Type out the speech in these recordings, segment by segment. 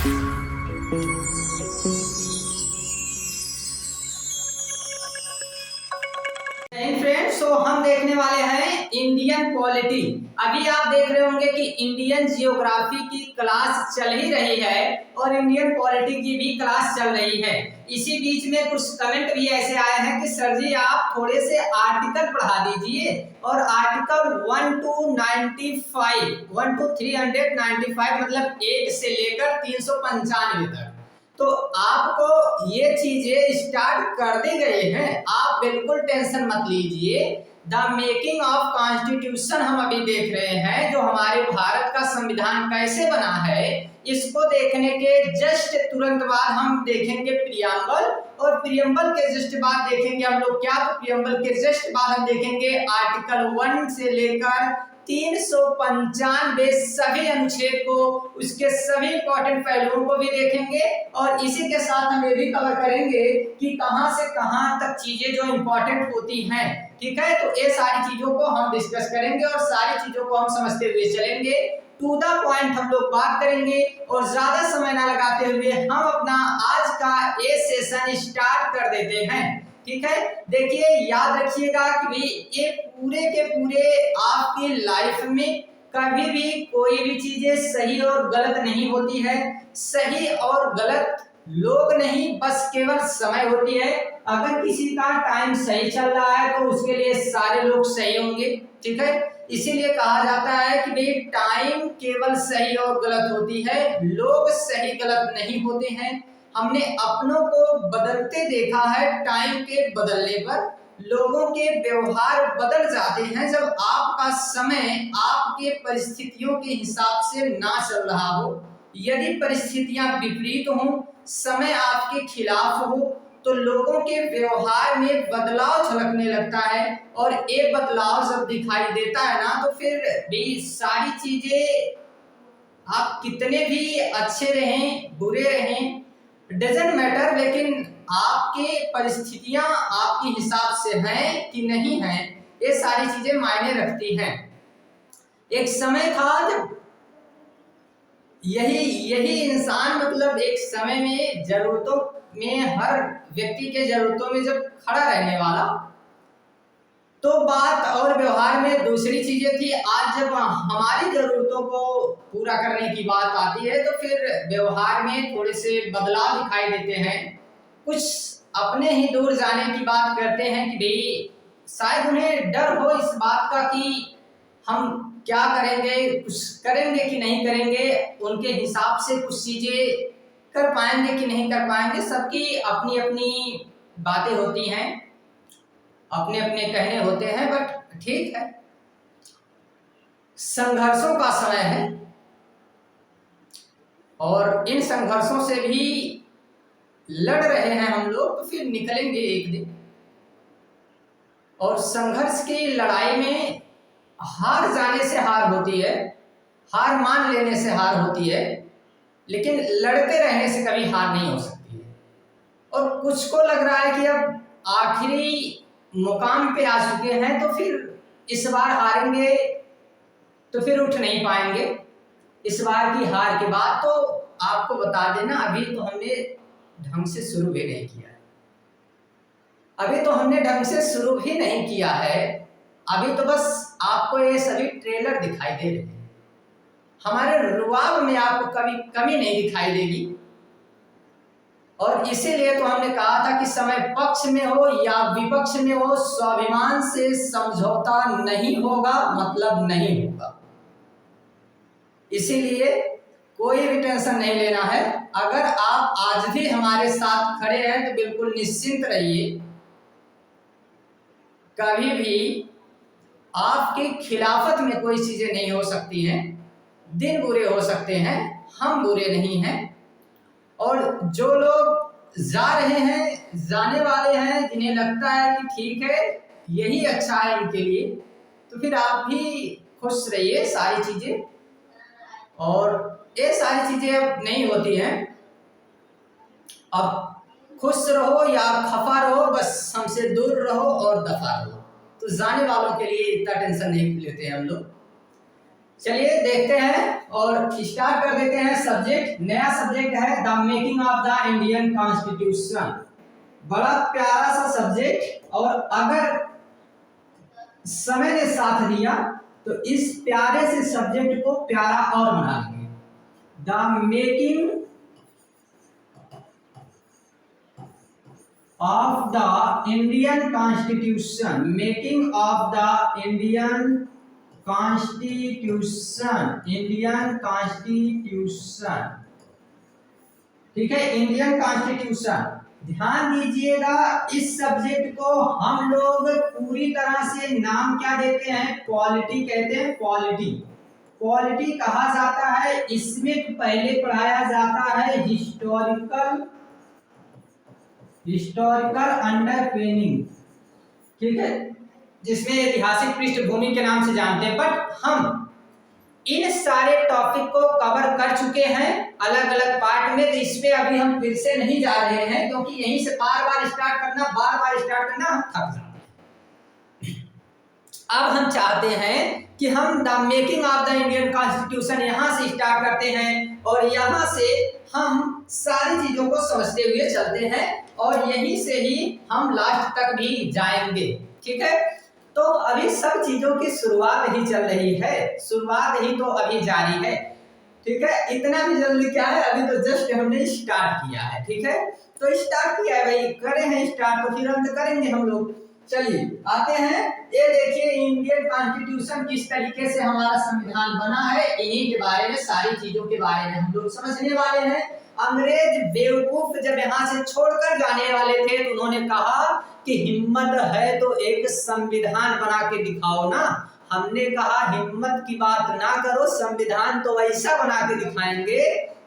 Friends, तो हम देखने वाले हैं इंडियन पॉलिटी। अभी आप देख रहे होंगे कि इंडियन जियोग्राफी की क्लास चल ही रही है और इंडियन पॉलिटी की भी क्लास चल रही है। इसी बीच में कुछ कमेंट भी ऐसे आए हैं कि सर जी आप थोड़े से आर्टिकल पढ़ा दीजिए, और आर्टिकल 1 to 395 मतलब 1 से लेकर 395 तक तो आपको ये चीजें स्टार्ट कर दी गई हैं। आप बिल्कुल टेंशन मत लीजिए। द मेकिंग ऑफ कॉन्स्टिट्यूशन हम अभी देख रहे हैं, जो हमारे भारत का संविधान कैसे बना है। इसको देखने के जस्ट तुरंत बाद हम देखेंगे प्रियम्बल, और प्रियम्बल के जस्ट बाद देखेंगे हम लोग क्या, तो प्रियम्बल के जस्ट बाद हम देखेंगे आर्टिकल 1 से लेकर 395 सभी अनुच्छेद को, उसके सभी इंपॉर्टेंट पहलुओं को भी देखेंगे, और इसी के साथ हम ये भी कवर करेंगे कि कहां से कहां तक चीजें जो इंपॉर्टेंट होती हैं। ठीक है, तो ये सारी चीजों को हम डिस्कस करेंगे और सारी चीजों को हम समझते हुए चलेंगे। टू द पॉइंट हम लोग बात करेंगे और ज्यादा समय ना लगाते हुए हम अपना आज का ये सेशन स्टार्ट कर देते हैं। ठीक है, देखिए याद रखिएगा कि भाई ये पूरे के पूरे आपकी लाइफ में कभी भी कोई भी चीजें सही और गलत नहीं होती है। सही और गलत लोग नहीं, बस केवल समय होती है। अगर किसी का टाइम सही चल रहा है तो उसके लिए सारे लोग सही होंगे। ठीक है, इसीलिए कहा जाता है कि भाई टाइम केवल सही और गलत होती है, लोग सही गलत नहीं होते हैं। हमने अपनों को बदलते देखा है। टाइम के बदलने पर लोगों के व्यवहार बदल जाते हैं। जब आपका समय आपके परिस्थितियों के हिसाब से ना चल रहा हो, यदि परिस्थितियां विपरीत हों, समय आपके खिलाफ हो, तो लोगों के व्यवहार में बदलाव झलकने लगता है। और ये बदलाव जब दिखाई देता है ना, तो फिर भी सारी चीजें आप कितने भी अच्छे रहें बुरे रहें डजेंट मैटर, लेकिन आपके परिस्थितियां आपके हिसाब से हैं कि नहीं हैं, ये सारी चीजें मायने रखती हैं। एक समय था जब यही इंसान मतलब एक समय में जरूरतों में, हर व्यक्ति के जरूरतों में जब खड़ा रहने वाला, तो बात और व्यवहार में दूसरी चीजें थी। आज जब हमारी जरूरतों को पूरा करने की बात आती है तो फिर व्यवहार में थोड़े से बदलाव दिखाई देते हैं। कुछ अपने ही दूर जाने की बात करते हैं कि भाई शायद उन्हें डर हो इस बात का कि हम क्या करेंगे, कुछ करेंगे कि नहीं करेंगे, उनके हिसाब से कुछ चीजें कर पाएंगे कि नहीं कर पाएंगे। सबकी अपनी अपनी बातें होती हैं, अपने अपने कहने होते हैं, बट ठीक है, संघर्षों का समय है और इन संघर्षों से भी लड़ रहे हैं हम लोग, तो फिर निकलेंगे एक दिन। और संघर्ष की लड़ाई में हार जाने से हार होती है, हार मान लेने से हार होती है, लेकिन लड़ते रहने से कभी हार नहीं हो सकती है। और कुछ को लग रहा है कि अब आखिरी मुकाम पे आ चुके हैं, तो फिर इस बार हारेंगे तो फिर उठ नहीं पाएंगे। इस बार की हार के बाद तो आपको बता देना, अभी तो हमने ढंग से शुरू भी नहीं किया है। अभी तो हमने ढंग से शुरू भी नहीं किया है। अभी तो बस आपको ये सभी ट्रेलर दिखाई दे रहे हैं। हमारे रुआब में आपको कभी कमी नहीं दिखाई देगी। और इसीलिए तो हमने कहा था कि समय पक्ष में हो या विपक्ष में हो, स्वाभिमान से समझौता नहीं होगा, मतलब नहीं होगा। इसीलिए कोई भी टेंशन नहीं लेना है। अगर आप आज भी हमारे साथ खड़े हैं तो बिल्कुल निश्चिंत रहिए, कभी भी आपकी खिलाफत में कोई चीजें नहीं हो सकती हैं। दिन बुरे हो सकते हैं, हम बुरे नहीं हैं। और जो लोग जा रहे हैं, जाने वाले हैं, जिन्हें लगता है कि ठीक है यही अच्छा है इनके लिए, तो फिर आप भी खुश रहिए। सारी चीजें और ये सारी चीजें अब नहीं होती हैं। अब खुश रहो या खफा रहो, बस हमसे दूर रहो और दफा रहो। तो जाने वालों के लिए इतना टेंशन नहीं लेते हैं हम लोग। चलिए देखते हैं और स्टार्ट कर देते हैं। सब्जेक्ट, नया सब्जेक्ट है the making of the Indian constitution. बड़ा प्यारा सा सब्जेक्ट, और अगर समय ने साथ दिया तो इस प्यारे से सब्जेक्ट को प्यारा और बना देंगे। The making of the Indian constitution, making of the Indian constitution, Indian constitution, ठीक है, इंडियन कॉन्स्टिट्यूशन। ध्यान दीजिएगा, इस सब्जेक्ट को हम लोग पूरी तरह से नाम क्या देते हैं, पॉलिटी कहते हैं। पॉलिटी, पॉलिटी कहा जाता है। इसमें पहले पढ़ाया जाता है हिस्टोरिकल, हिस्टोरिकल अंडरपिनिंग, ठीक है, जिसमें ऐतिहासिक पृष्ठभूमि के नाम से जानते हैं। बट हम इन सारे टॉपिक को कवर कर चुके हैं अलग अलग पार्ट में, तो इस पे अभी हम फिर से नहीं जा रहे हैं, क्योंकि यहीं से बार बार स्टार्ट करना हम थक जाते हैं। अब हम चाहते हैं कि हम the making of the Indian constitution यहां से स्टार्ट करते हैं, और यहां से हम सारी चीजों को समझते हुए चलते हैं, और यहीं से ही हम लास्ट तक भी जाएंगे, ठीक है। तो अभी सब चीजों की शुरुआत ही चल रही है, शुरुआत ही तो अभी जारी है, ठीक है। इतना भी जल्दी क्या है, अभी तो जस्ट हमने स्टार्ट किया है, ठीक है। तो स्टार्ट किया है भाई, करे हैं स्टार्ट, तो फिर अंत करेंगे हम लोग। चलिए आते हैं, ये देखिए इंडियन कॉन्स्टिट्यूशन किस तरीके से हमारा संविधान बना है, इन्हीं के बारे में, सारी चीजों के बारे में हम लोग समझने वाले हैं। अंग्रेज बेवकूफ जब यहाँ से छोड़कर जाने वाले थे, तो उन्होंने कहा कि हिम्मत है तो एक संविधान बना के दिखाओ ना। हमने कहा हिम्मत की बात ना करो, संविधान तो ऐसा बना के दिखाएंगे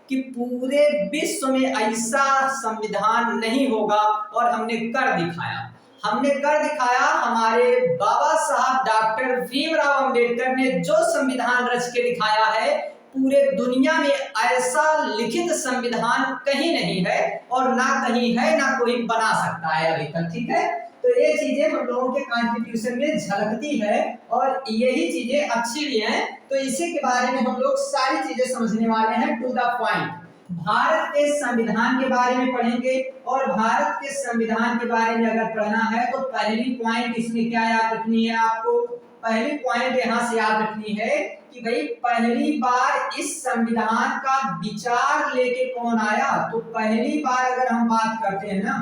कि पूरे विश्व में ऐसा संविधान नहीं होगा, और हमने कर दिखाया। हमने कर दिखाया। हमारे बाबा साहब डॉक्टर भीमराव अंबेडकर ने जो संविधान रच के दिखाया है, पूरे दुनिया में ऐसा लिखित संविधान कहीं नहीं है, और ना कहीं है, ना कोई बना सकता है अभी तक, ठीक है। तो ये चीजें हम लोगों के कॉन्स्टिट्यूशन में झलकती है, और यही चीजें अच्छी भी हैं। तो इसी के बारे में हम लोग सारी चीजें समझने वाले हैं, टू द पॉइंट। भारत के संविधान के बारे में पढ़ेंगे, और भारत के संविधान के बारे में अगर पढ़ना है तो पहली पॉइंट इसमें क्या याद रखनी है आपको, पहली पॉइंट यहां से याद रखनी है कि भाई पहली बार इस संविधान का विचार लेके कौन आया। तो पहली बार अगर हम बात करते हैं ना,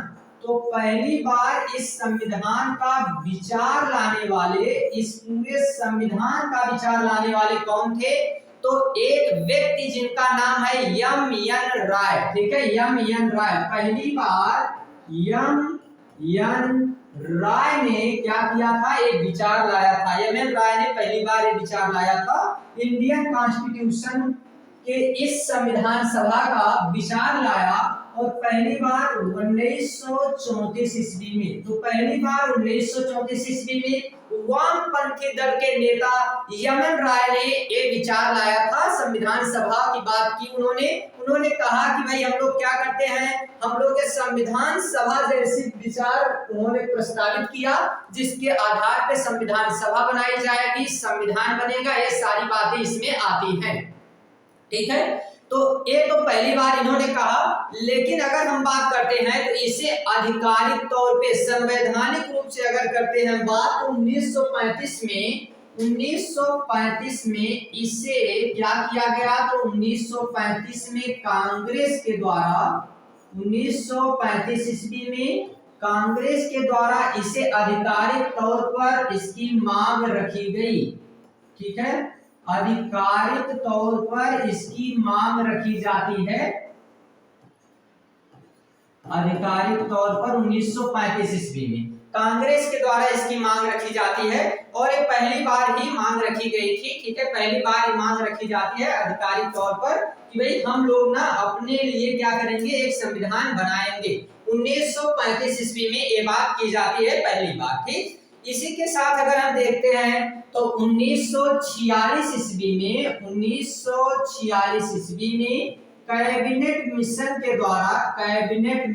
तो पहली बार इस संविधान का विचार लाने वाले, इस पूरे संविधान का विचार लाने वाले कौन थे, तो एक व्यक्ति जिनका नाम है एम.एन. राय, ठीक है, एम.एन. राय। पहली बार एम.एन. राय ने क्या किया था, एक विचार लाया था। एम.एन. राय ने पहली बार एक विचार लाया था, इंडियन कॉन्स्टिट्यूशन के इस संविधान सभा का विचार लाया, और पहली बार 1934 ईस्वी में। तो पहली बार 1934 ईस्वी में वामपंथी दल के नेता एम.एन. राय ने एक विचार लाया था, संविधान सभा की बात की उन्होंने कहा कि भाई हम लोग क्या करते हैं, हम लोग ये संविधान सभा जैसी विचार उन्होंने प्रस्तावित किया, जिसके आधार पे संविधान सभा बनाई जाएगी, संविधान बनेगा, ये सारी बातें इसमें आती हैं, ठीक है। तो ये तो पहली बार इन्होंने कहा, लेकिन अगर हम बात करते हैं तो इसे आधिकारिक तौर पे संवैधानिक रूप से अगर करते हैं बात, तो 1935 में इसे क्या किया गया, तो 1935 में कांग्रेस के द्वारा, 1935 ईस्वी में कांग्रेस के द्वारा इसे आधिकारिक तौर पर इसकी मांग रखी गई, ठीक है, आधिकारिक तौर पर इसकी मांग रखी जाती है, आधिकारिक तौर पर 1935 ईस्वी में कांग्रेस के द्वारा इसकी मांग रखी जाती है, और ये पहली बार ही मांग रखी गई थी, ठीक है, पहली बार ये मांग रखी जाती है आधिकारिक तौर पर कि भाई हम लोग ना अपने लिए क्या करेंगे, एक संविधान बनाएंगे। 1935 ईस्वी में ये बात की जाती है पहली बार, ठीक। इसी के साथ अगर हम देखते हैं तो 1946 ईस्वी में, 1946 ईस्वी में कैबिनेट मिशन के द्वारा, कैबिनेट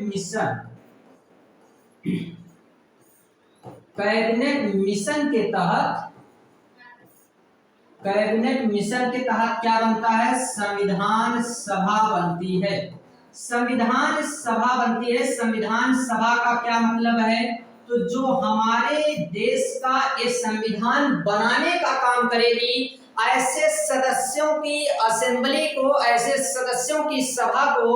मिशन के तहत कैबिनेट मिशन के तहत क्या बनता है? संविधान सभा बनती है। संविधान सभा बनती है। संविधान सभा का क्या मतलब है? तो जो हमारे देश का ये संविधान बनाने का काम करेगी, ऐसे सदस्यों की असेंबली को, ऐसे सदस्यों की सभा को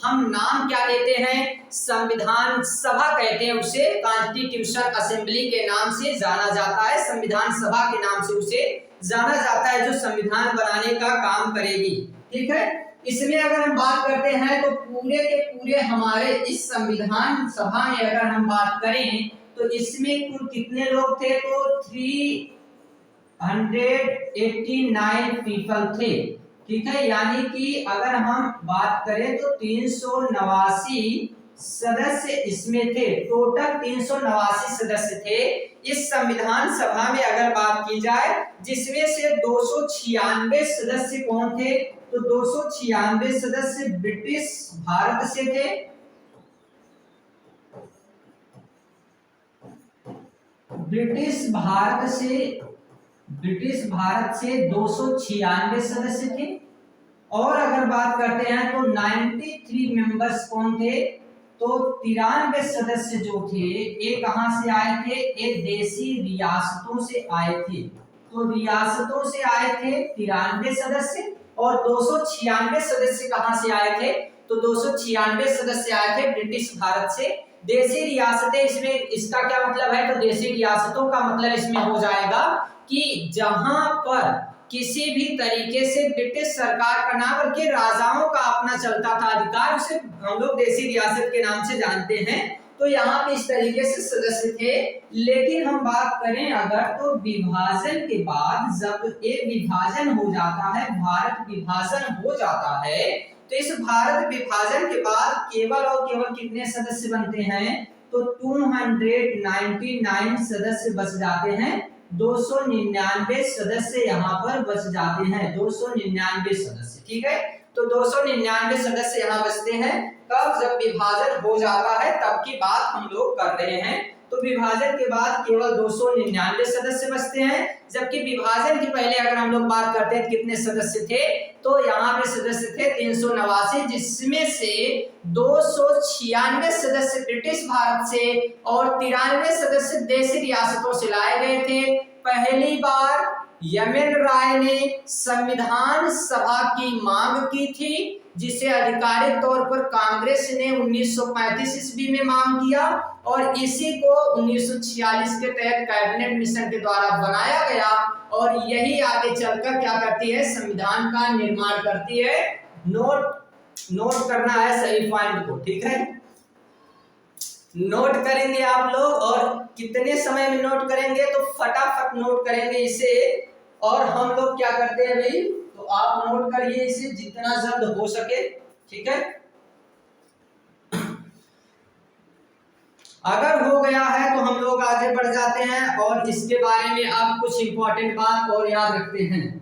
हम नाम क्या देते हैं? संविधान सभा कहते हैं। उसे कॉन्स्टिट्यूशन असेंबली के नाम से जाना जाता है, संविधान सभा के नाम से उसे जाना जाता है, जो संविधान बनाने का काम करेगी। ठीक है, इसमें अगर हम बात करते हैं तो पूरे के पूरे हमारे इस संविधान सभा में अगर हम बात करें तो इसमें कुल कितने लोग थे? तो 389 पीपल थे। ठीक है, यानी कि अगर हम बात करें तो 389 सदस्य इसमें थे। टोटल 389 सदस्य थे इस संविधान सभा में अगर बात की जाए, जिसमें से 296 सदस्य कौन थे? तो 296 सदस्य ब्रिटिश भारत से थे। ब्रिटिश भारत से 296 सदस्य थे। और अगर बात करते हैं तो 93 मेंबर्स कौन थे? तो 93 सदस्य जो थे ये कहां से आए थे? ये देशी रियासतों से आए थे। तो रियासतों से आए थे 93 सदस्य, और 296 सदस्य कहां से आए थे? तो 296 सदस्य आए थे ब्रिटिश भारत से। देशी रियासतें, इसमें इसका क्या मतलब है? तो देशी रियासतों का मतलब इसमें हो जाएगा कि जहां पर किसी भी तरीके से ब्रिटिश सरकार का ना बल्कि राजाओं का अपना चलता था अधिकार, उसे हम लोग देशी रियासत के नाम से जानते हैं। तो यहाँ पे इस तरीके से सदस्य थे। लेकिन हम बात करें अगर, तो विभाजन के बाद जब ये विभाजन हो जाता है, भारत विभाजन हो जाता है, तो इस भारत विभाजन के बाद केवल और केवल कितने सदस्य बनते हैं? तो 299 सदस्य बच जाते हैं। 299 सदस्य यहाँ पर बच जाते हैं। 299 सदस्य। ठीक है, तो 299 सदस्य यहाँ बचते हैं। कब? जब विभाजन हो जाता है, तब की बात हम लोग कर रहे हैं। तो विभाजन के बाद केवल 299 सदस्य बचते हैं, जबकि विभाजन के पहले अगर हम लोग बात करते हैं कितने सदस्य थे, तो यहाँ पे सदस्य थे 389, जिसमें से 296 सदस्य ब्रिटिश भारत से और 93 सदस्य देशी रियासतों से लाए गए थे। पहली बार यमन राय ने संविधान सभा की मांग की थी, जिसे आधिकारिक तौर पर कांग्रेस ने 1935 ईस्वी में मांग किया, और इसी को 1946 के तहत कैबिनेट मिशन के द्वारा बनाया गया, और यही आगे चलकर क्या करती है? संविधान का निर्माण करती है। नोट करना है सही पॉइंट को। ठीक है, नोट करेंगे आप लोग, और कितने समय में नोट करेंगे? तो फटाफट नोट करेंगे इसे। और हम लोग क्या करते हैं भाई, तो आप नोट करिए इसे जितना जल्द हो सके। ठीक है, अगर हो गया है तो हम लोग आगे बढ़ जाते हैं और इसके बारे में अब कुछ इंपॉर्टेंट बात और याद रखते हैं।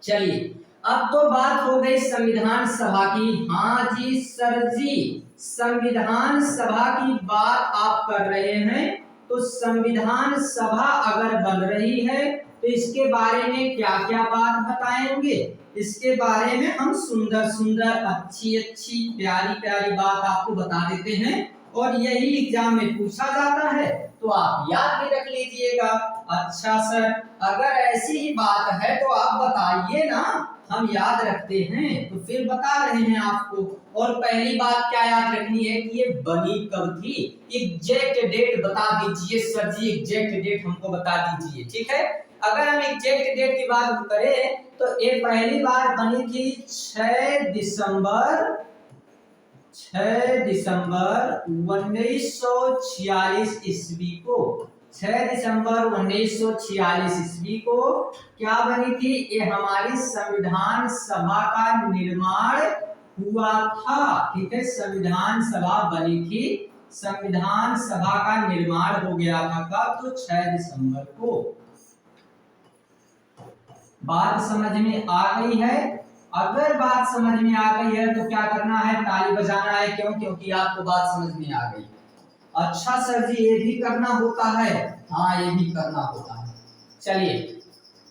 चलिए, अब तो बात हो गई संविधान सभा की। हाँ जी सर जी, संविधान सभा की बात आप कर रहे हैं। तो संविधान सभा अगर बन रही है तो इसके बारे में क्या क्या बात बताएंगे? इसके बारे में हम सुंदर सुंदर अच्छी अच्छी प्यारी प्यारी बात आपको बता देते हैं, और यही एग्जाम में पूछा जाता है, तो आप याद भी रख लीजिएगा। अच्छा सर, अगर ऐसी ही बात है तो आप बताइए ना, हम याद रखते हैं। तो फिर बता रहे हैं आपको। और पहली बात क्या याद रखनी है कि ये बनी कब थी? एग्जैक्ट डेट बता दीजिए सर जी, एग्जैक्ट डेट हमको बता दीजिए। ठीक है, अगर हम एग्जैक्ट डेट की बात करें तो ये पहली बार बनी थी 6 दिसंबर 1946 ईस्वी को। 6 दिसंबर 1946 ईस्वी को क्या बनी थी? ये हमारी संविधान सभा का निर्माण हुआ था। ठीक है, संविधान सभा बनी थी, संविधान सभा का निर्माण हो गया था कब? तो 6 दिसंबर को। बात समझ में आ गई है? अगर बात समझ में आ गई है तो क्या करना है? ताली बजाना है। क्यों? क्योंकि आपको बात समझ में आ गई। अच्छा सर जी, ये भी करना होता है? हाँ, ये भी करना होता है। चलिए,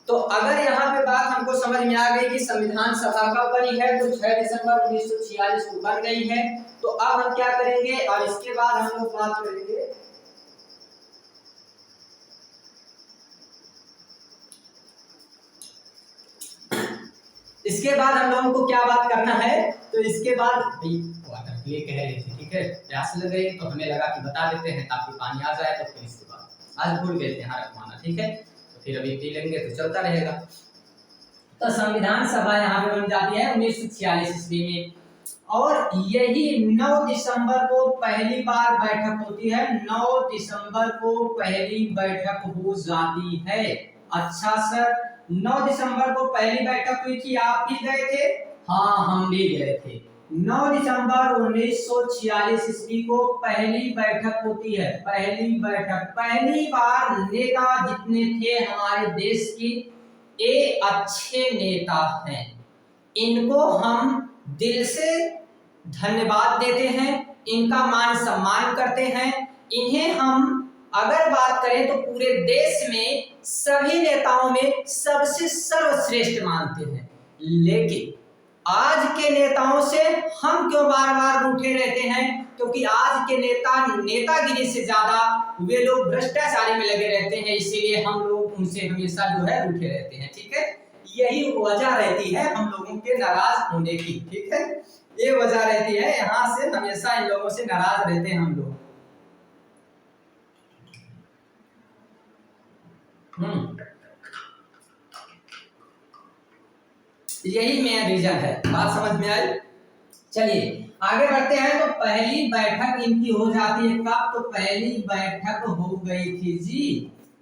तो अगर यहाँ पे बात हमको समझ में आ गई कि संविधान सभा कब बनी है, तो 6 दिसंबर 1946 को बन गई है। तो अब हम क्या करेंगे, और इसके बाद हम लोग बात करेंगे इसके बाद हम लोगों को क्या बात करना है। तो इसके बाद वाटर प्ले कह रहे थे, ठीक है, प्यास लग गई तो हमें लगा कि बता देते हैं ताकि पानी आ जाए। तो फिर इसके बाद आज भूल गए थे यहाँ रखवाना, ठीक है, तो फिर अभी पी लेंगे तो चलता रहेगा। तो संविधान सभा यहाँ पे बन जाती है 1946 ईस्वी में, और यही 9 दिसंबर को पहली बार बैठक होती है। 9 दिसंबर को पहली बैठक हो जाती है। अच्छा सर, 9 दिसंबर को पहली बैठक हुई थी, आप भी गए थे? हाँ, हम भी गए थे। 9 दिसंबर 1946 ईस्वी को पहली बैठक होती है। पहली बैठक, पहली बार नेता जितने थे हमारे देश की, ये अच्छे नेता हैं, इनको हम दिल से धन्यवाद देते हैं, इनका मान सम्मान करते हैं। इन्हें हम अगर बात करें तो पूरे देश में सभी नेताओं में सबसे सर्वश्रेष्ठ मानते हैं। लेकिन आज के नेताओं से हम क्यों बार बार रूठे रहते हैं? क्योंकि आज के नेता नेतागिरी से ज्यादा वे लोग भ्रष्टाचारी में लगे रहते हैं, इसीलिए हम लोग उनसे हमेशा जो है रूठे रहते हैं, ठीक है। यही वजह रहती है हम लोगों के नाराज होने की, ठीक है, ये वजह रहती है, यहाँ से हमेशा इन लोगों से नाराज रहते हैं हम लोग। यही मेन रीजन है। बात समझ में आई? चलिए आगे बढ़ते हैं। तो पहली बैठक इनकी हो जाती है कब? तो पहली बैठक हो गई थी जी,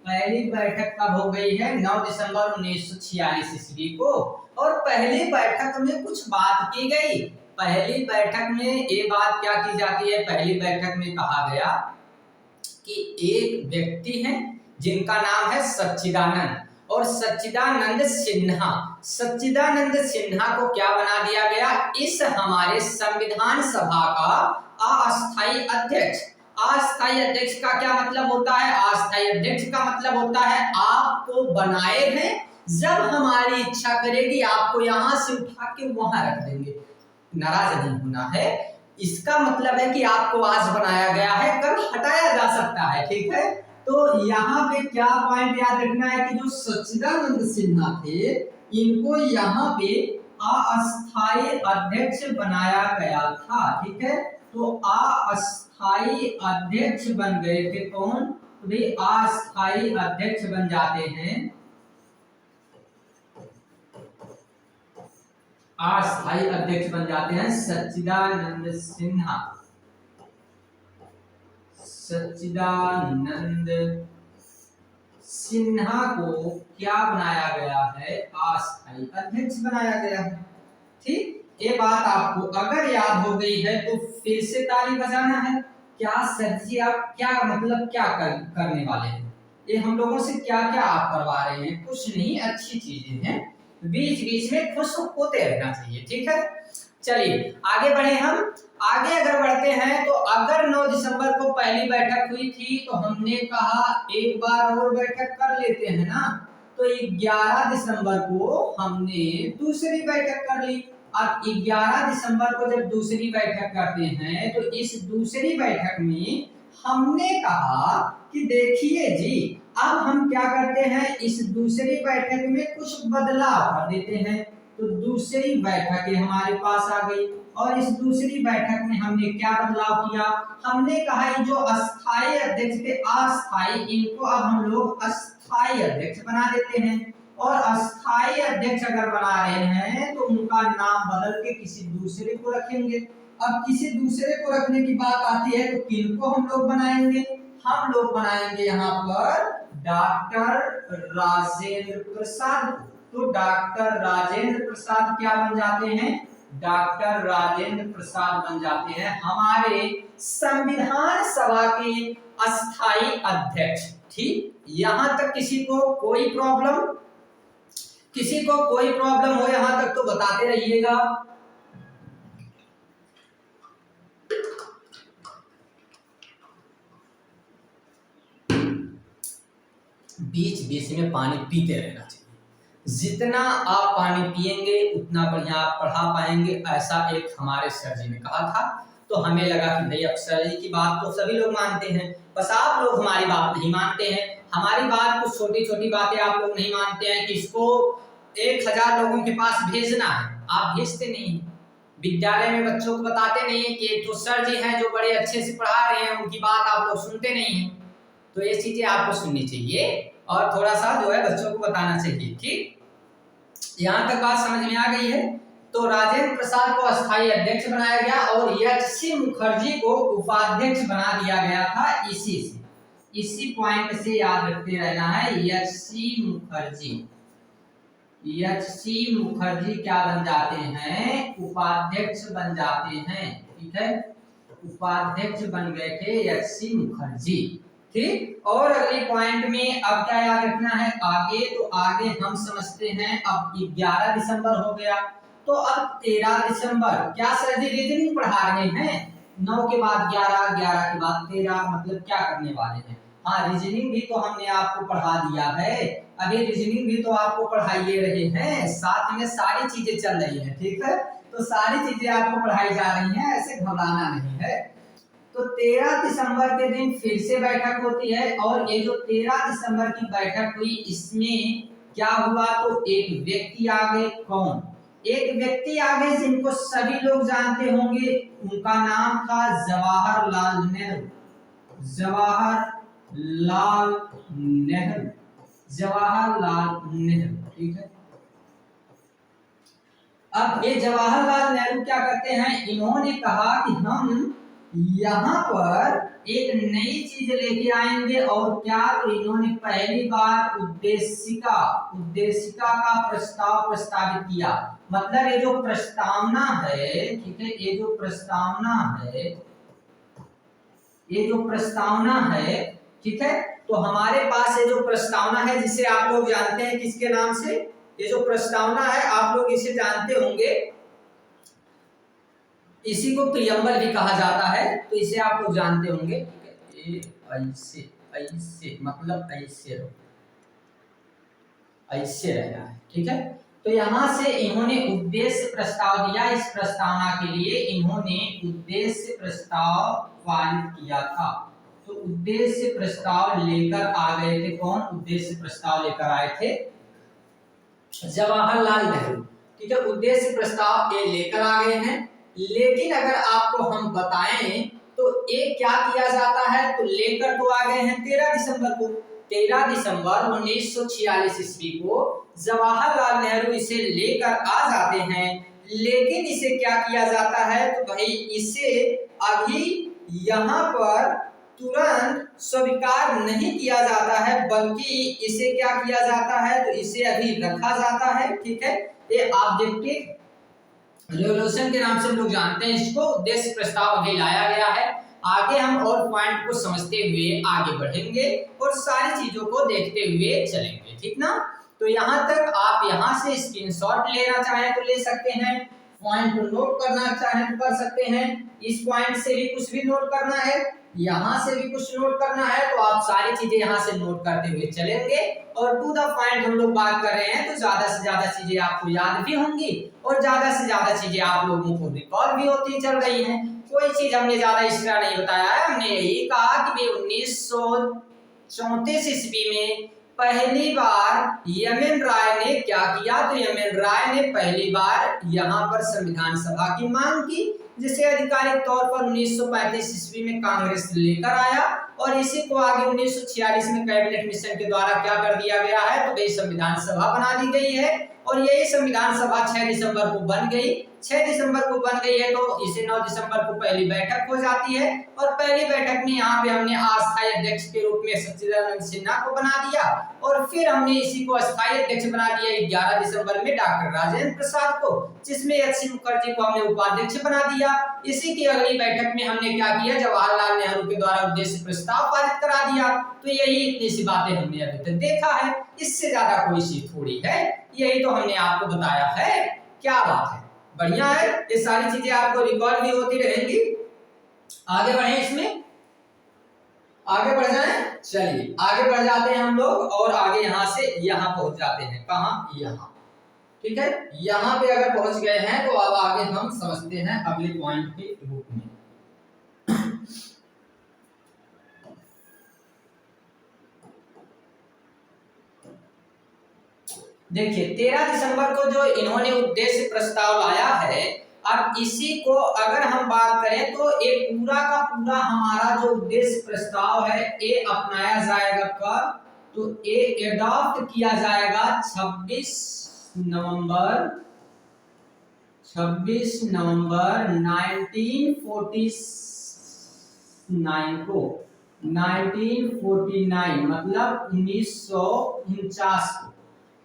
पहली बैठक कब हो गई है? 9 दिसंबर 1946 ईस्वी को। और पहली बैठक में कुछ बात की गई। पहली बैठक में ये बात क्या की जाती है? पहली बैठक में कहा गया कि एक व्यक्ति है जिनका नाम है सच्चिदानंद, और सच्चिदानंद सिन्हा, सच्चिदानंद सिन्हा को क्या बना दिया गया? इस हमारे संविधान सभा का अस्थायी अध्यक्ष। अस्थायी अध्यक्ष का क्या मतलब होता है? अस्थायी अध्यक्ष का मतलब होता है आपको बनाए हैं, जब हमारी इच्छा करेगी आपको यहाँ से उठा के वहां रख देंगे। नाराज नहीं होना है, इसका मतलब है कि आपको आज बनाया गया है, कल हटाया जा सकता है, ठीक है। तो यहाँ पे क्या पॉइंट याद रखना है कि जो सच्चिदानंद सिन्हा थे, इनको यहाँ पे अस्थायी अध्यक्ष बनाया गया था, ठीक है। तो अस्थायी अध्यक्ष बन गए थे कौन? तो भाई अस्थायी अध्यक्ष बन जाते हैं, अस्थायी अध्यक्ष बन जाते हैं सच्चिदानंद सिन्हा। सच्चिदानंद सिन्हा को क्या बनाया गया है? अस्थायी अध्यक्ष बनाया गया है, ठीक। ये बात आपको अगर याद हो गई है तो फिर से ताली बजाना है। क्या सर जी आप क्या मतलब क्या करने वाले हैं? ये हम लोगों से क्या क्या आप करवा रहे हैं? कुछ नहीं, अच्छी चीजें हैं, बीच बीच में खुश होते रहना चाहिए, ठीक है। चलिए आगे बढ़े हम। आगे अगर बढ़ते हैं तो अगर 9 दिसंबर को पहली बैठक हुई थी तो हमने कहा एक बार और बैठक कर लेते हैं ना। तो 11 दिसंबर को हमने दूसरी बैठक कर ली। अब 11 दिसंबर को जब दूसरी बैठक करते हैं तो इस दूसरी बैठक में हमने कहा कि देखिए जी, अब हम क्या करते हैं, इस दूसरी बैठक में कुछ बदलाव कर देते हैं। तो दूसरी बैठक हमारे पास आ गई, और इस दूसरी बैठक में हमने क्या बदलाव किया? हमने कहा ये जो अस्थायी अध्यक्ष थे अस्थायी, इनको अब हम लोग अस्थायी अध्यक्ष बना देते हैं। और अस्थायी अध्यक्ष अगर बना रहे हैं तो उनका नाम बदल के किसी दूसरे को रखेंगे। अब किसी दूसरे को रखने की बात आती है तो किनको हम लोग बनाएंगे? हम लोग बनाएंगे यहाँ पर डॉक्टर राजेंद्र प्रसाद। तो डॉक्टर राजेंद्र प्रसाद क्या बन जाते हैं? डॉक्टर राजेंद्र प्रसाद बन जाते हैं हमारे संविधान सभा के अस्थायी अध्यक्ष, ठीक। यहां तक किसी को कोई प्रॉब्लम? किसी को कोई प्रॉब्लम हो यहां तक तो बताते रहिएगा। बीच बीच में पानी पीते रहना चाहिए। जितना आप पानी पिएंगे उतना बढ़िया आप पढ़ा पाएंगे, ऐसा एक हमारे सर जी ने कहा था। तो हमें लगा कि भाई अब सर जी की बात तो सभी लोग मानते हैं, बस आप लोग हमारी बात नहीं मानते हैं। हमारी बात कुछ छोटी छोटी बातें आप लोग नहीं मानते हैं कि इसको 1000 लोगों के पास भेजना है, आप भेजते नहीं हैं। विद्यालय में बच्चों को बताते नहीं है कि एक तो सर जी हैं जो बड़े अच्छे से पढ़ा रहे हैं, उनकी बात आप लोग सुनते नहीं हैं। तो ये चीजें आपको सुननी चाहिए और थोड़ा सा जो है बच्चों को बताना चाहिए। ठीक, यहाँ तक बात समझ में आ गई है। तो राजेंद्र प्रसाद को अस्थायी अध्यक्ष बनाया गया और एच.सी. मुखर्जी को उपाध्यक्ष बना दिया गया था। इसी पॉइंट से याद रखते रहना है, एच.सी. मुखर्जी क्या बन जाते हैं, उपाध्यक्ष बन जाते हैं। ठीक है, उपाध्यक्ष बन गए थे एच.सी. मुखर्जी। ठीक, और अगले पॉइंट में अब क्या याद रखना है आगे, तो आगे हम समझते हैं। अब 11 दिसंबर हो गया, तो अब 13 दिसंबर क्या सर जी रीजनिंग पढ़ा रहे हैं? 9 के बाद 11, 11 के बाद 13, मतलब क्या करने वाले हैं? हाँ, रीजनिंग भी तो हमने आपको पढ़ा दिया है, अभी रीजनिंग भी तो आपको पढ़ाई रहे हैं, साथ में सारी चीजें चल रही है। ठीक है, तो सारी चीजें आपको पढ़ाई जा रही हैं, ऐसे घबराना नहीं है। तो 13 दिसंबर के दिन फिर से बैठक होती है और ये जो 13 दिसंबर की बैठक हुई, इसमें क्या हुआ, तो एक व्यक्ति आ गए। कौन? एक व्यक्ति आ गए जिनको सभी लोग जानते होंगे, उनका नाम था जवाहरलाल नेहरू। जवाहरलाल नेहरू, जवाहरलाल नेहरू। ठीक है, अब ये जवाहरलाल नेहरू क्या करते हैं, इन्होंने कहा कि हम यहाँ पर एक नई चीज लेके आएंगे, और क्या, तो इन्होंने पहली बार उद्देशिका का प्रस्ताव प्रस्तावित किया। मतलब ये जो प्रस्तावना है, ठीक है, ये जो प्रस्तावना है, ठीक है, तो हमारे पास ये जो प्रस्तावना है जिसे आप लोग जानते हैं किसके नाम से, ये जो प्रस्तावना है आप लोग इसे जानते होंगे, इसी को प्रियम्बल भी कहा जाता है, तो इसे आप लोग जानते होंगे। ऐसे ऐसे मतलब ऐसे रहना है। ठीक है, तो यहां से इन्होंने उद्देश्य प्रस्ताव दिया। इस प्रस्तावना के लिए इन्होंने उद्देश्य प्रस्ताव पारित किया था। तो उद्देश्य प्रस्ताव लेकर आ गए थे कौन? उद्देश्य प्रस्ताव लेकर आए थे जवाहरलाल नेहरू। ठीक है, उद्देश्य प्रस्ताव ये लेकर आ गए हैं। लेकिन अगर आपको हम बताएं तो एक क्या किया जाता है, तो लेकर तो आ गए हैं 13 दिसंबर को। 13 दिसंबर 1946 ईस्वी को जवाहरलाल नेहरू इसे लेकर आ जाते हैं, लेकिन इसे क्या किया जाता है, तो भाई इसे अभी यहाँ पर तुरंत स्वीकार नहीं किया जाता है, बल्कि इसे क्या किया जाता है, तो इसे अभी रखा जाता है। ठीक है, ये ऑब्जेक्टिव रेवोल्यूशन के नाम से हम लोग जानते हैं इसको। उद्देश्य प्रस्ताव अभी लाया गया है। आगे हम और पॉइंट को समझते हुए आगे बढ़ेंगे और सारी चीजों को देखते हुए चलेंगे। ठीक ना, तो यहाँ तक आप यहाँ से स्क्रीनशॉट लेना चाहें तो ले सकते हैं, पॉइंट को नोट करना चाहें तो कर सकते हैं। इस पॉइंट से भी कुछ भी नोट करना है, यहाँ से भी कुछ नोट करना है, तो आप सारी चीजें यहाँ से नोट करते हुए चलेंगे। और टू द पॉइंट हम लोग बात कर रहे हैं, तो ज्यादा से ज्यादा चीजें आपको याद भी होंगी और ज्यादा से ज्यादा चीजें आप लोगों को रिकॉल भी होती चल रही हैं। कोई चीज हमने ज्यादा एक्स्ट्रा नहीं बताया है, हमने यही कहा कि 1934 ईस्वी में पहली बार एम.एन. राय ने क्या किया, तो एम.एन. राय ने पहली बार यहाँ पर संविधान सभा की मांग की, जिसे आधिकारिक तौर पर 1935 ईस्वी में कांग्रेस लेकर आया और इसी को आगे 1946 में कैबिनेट मिशन के द्वारा क्या कर दिया गया है, तो संविधान सभा बना दी गई है। और यही संविधान सभा 6 दिसंबर को बन गई। 6 दिसंबर को बन गई है, तो इसे 9 दिसंबर को पहली बैठक हो जाती है और पहली बैठक में यहाँ पे हमने अस्थायी अध्यक्ष के रूप में सच्चिदानंद सिन्हा को बना दिया और फिर हमने इसी को अस्थायी अध्यक्ष बना दिया 11 दिसंबर में डॉक्टर राजेंद्र प्रसाद को, जिसमें एच.सी. मुखर्जी को हमने उपाध्यक्ष बना दिया। इसी की अगली बैठक में हमने क्या किया, जवाहरलाल नेहरू के द्वारा उद्देश्य प्रस्ताव पारित करा दिया। तो यही इतनी सी बातें हमने अभी तक देखा है, इससे ज्यादा कोई सी थोड़ी है, यही तो हमने आपको बताया है। क्या बात है, बढ़िया है, ये सारी चीजें आपको रिकॉर्ड भी होती रहेंगी। आगे बढ़े इसमें, आगे बढ़ जाएं, चलिए आगे बढ़ जाते हैं हम लोग और आगे यहां से यहां पहुंच जाते हैं। कहां? यहां। ठीक है, यहां पे अगर पहुंच गए हैं तो अब आगे हम समझते हैं अगले पॉइंट के रूप में। देखिए 13 दिसंबर को जो इन्होंने उद्देश्य प्रस्ताव लाया है, अब इसी को अगर हम बात करें तो ये पूरा का पूरा हमारा जो उद्देश्य प्रस्ताव है ये अपनाया जाएगा कब? तो ये एडॉप्ट किया जाएगा 26 नवंबर 1949 को, 1949 मतलब 1949 को।